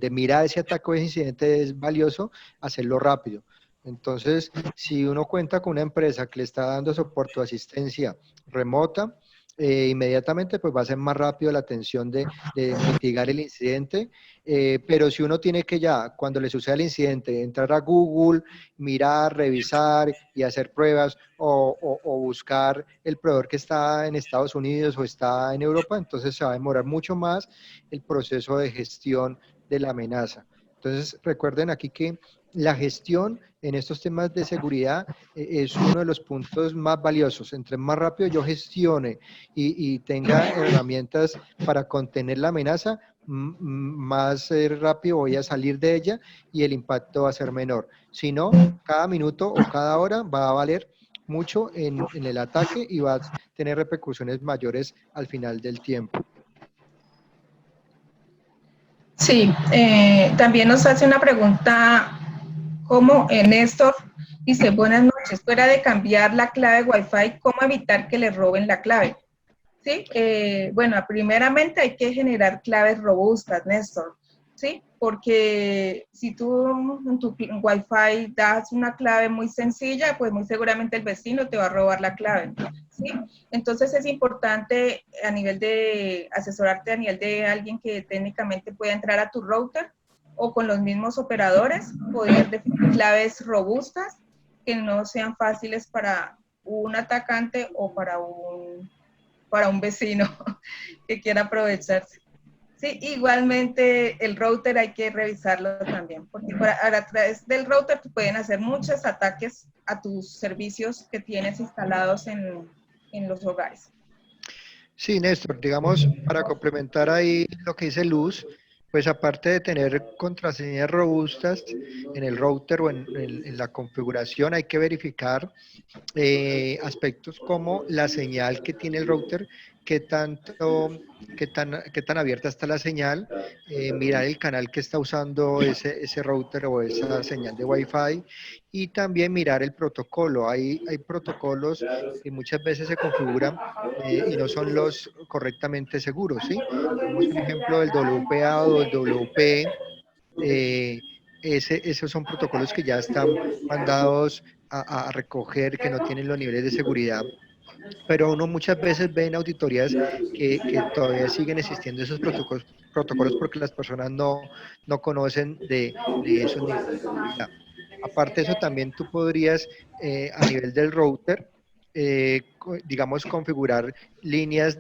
mirar ese ataque o ese incidente es valioso hacerlo rápido. Entonces, si uno cuenta con una empresa que le está dando soporte o asistencia remota, inmediatamente pues va a ser más rápido la atención de mitigar el incidente, pero si uno tiene que ya, cuando le suceda el incidente, entrar a Google, mirar, revisar y hacer pruebas o buscar el proveedor que está en Estados Unidos o está en Europa, entonces se va a demorar mucho más el proceso de gestión de la amenaza. Entonces, recuerden aquí que la gestión en estos temas de seguridad es uno de los puntos más valiosos. Entre más rápido yo gestione y tenga herramientas para contener la amenaza, más rápido voy a salir de ella y el impacto va a ser menor. Si no, cada minuto o cada hora va a valer mucho en el ataque y va a tener repercusiones mayores al final del tiempo. Sí, también nos hace una pregunta como Néstor dice, buenas noches, fuera de cambiar la clave Wi-Fi, ¿cómo evitar que le roben la clave? Sí, bueno, primeramente hay que generar claves robustas, Néstor, ¿sí? Porque si tú en tu Wi-Fi das una clave muy sencilla, pues muy seguramente el vecino te va a robar la clave, ¿sí? Entonces es importante a nivel de asesorarte a nivel de alguien que técnicamente pueda entrar a tu router o con los mismos operadores, poder definir claves robustas que no sean fáciles para un atacante o para un vecino que quiera aprovecharse. Sí, igualmente el router hay que revisarlo también, porque a través del router pueden hacer muchos ataques a tus servicios que tienes instalados en los hogares. Sí, Néstor, digamos, para complementar ahí lo que dice Luz, pues aparte de tener contraseñas robustas en el router o en la configuración, hay que verificar aspectos como la señal que tiene el router, qué tan abierta está la señal, mirar el canal que está usando ese router o esa señal de Wi-Fi y también mirar el protocolo. Hay protocolos que muchas veces se configuran y no son los correctamente seguros, ¿sí? Tenemos un ejemplo del WPA o del WPE. Esos son protocolos que ya están mandados a recoger, que no tienen los niveles de seguridad, pero uno muchas veces ve en auditorías que todavía siguen existiendo esos protocolos porque las personas no conocen de esos niveles de seguridad. Aparte de eso, también tú podrías, a nivel del router, digamos, configurar líneas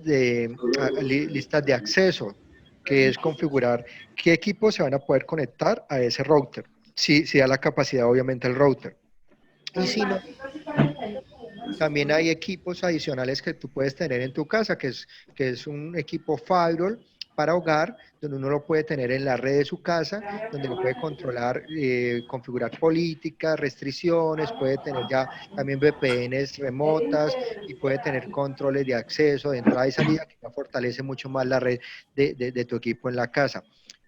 listas de acceso, que es configurar qué equipos se van a poder conectar a ese router, si da la capacidad obviamente el router. Y si no, también hay equipos adicionales que tú puedes tener en tu casa, que es un equipo firewall para hogar, donde uno lo puede tener en la red de su casa, donde lo puede controlar, configurar políticas, restricciones, puede tener ya también VPNs remotas y puede tener controles de acceso, de entrada y salida, que ya fortalece mucho más la red de tu equipo en la casa.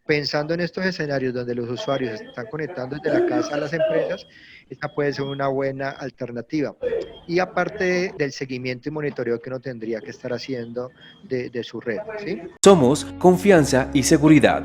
Pensando en estos escenarios donde los usuarios se están conectando desde la casa a las empresas, esta puede ser una buena alternativa. Y aparte del seguimiento y monitoreo que uno tendría que estar haciendo de su red, ¿sí? Somos confianza y seguridad.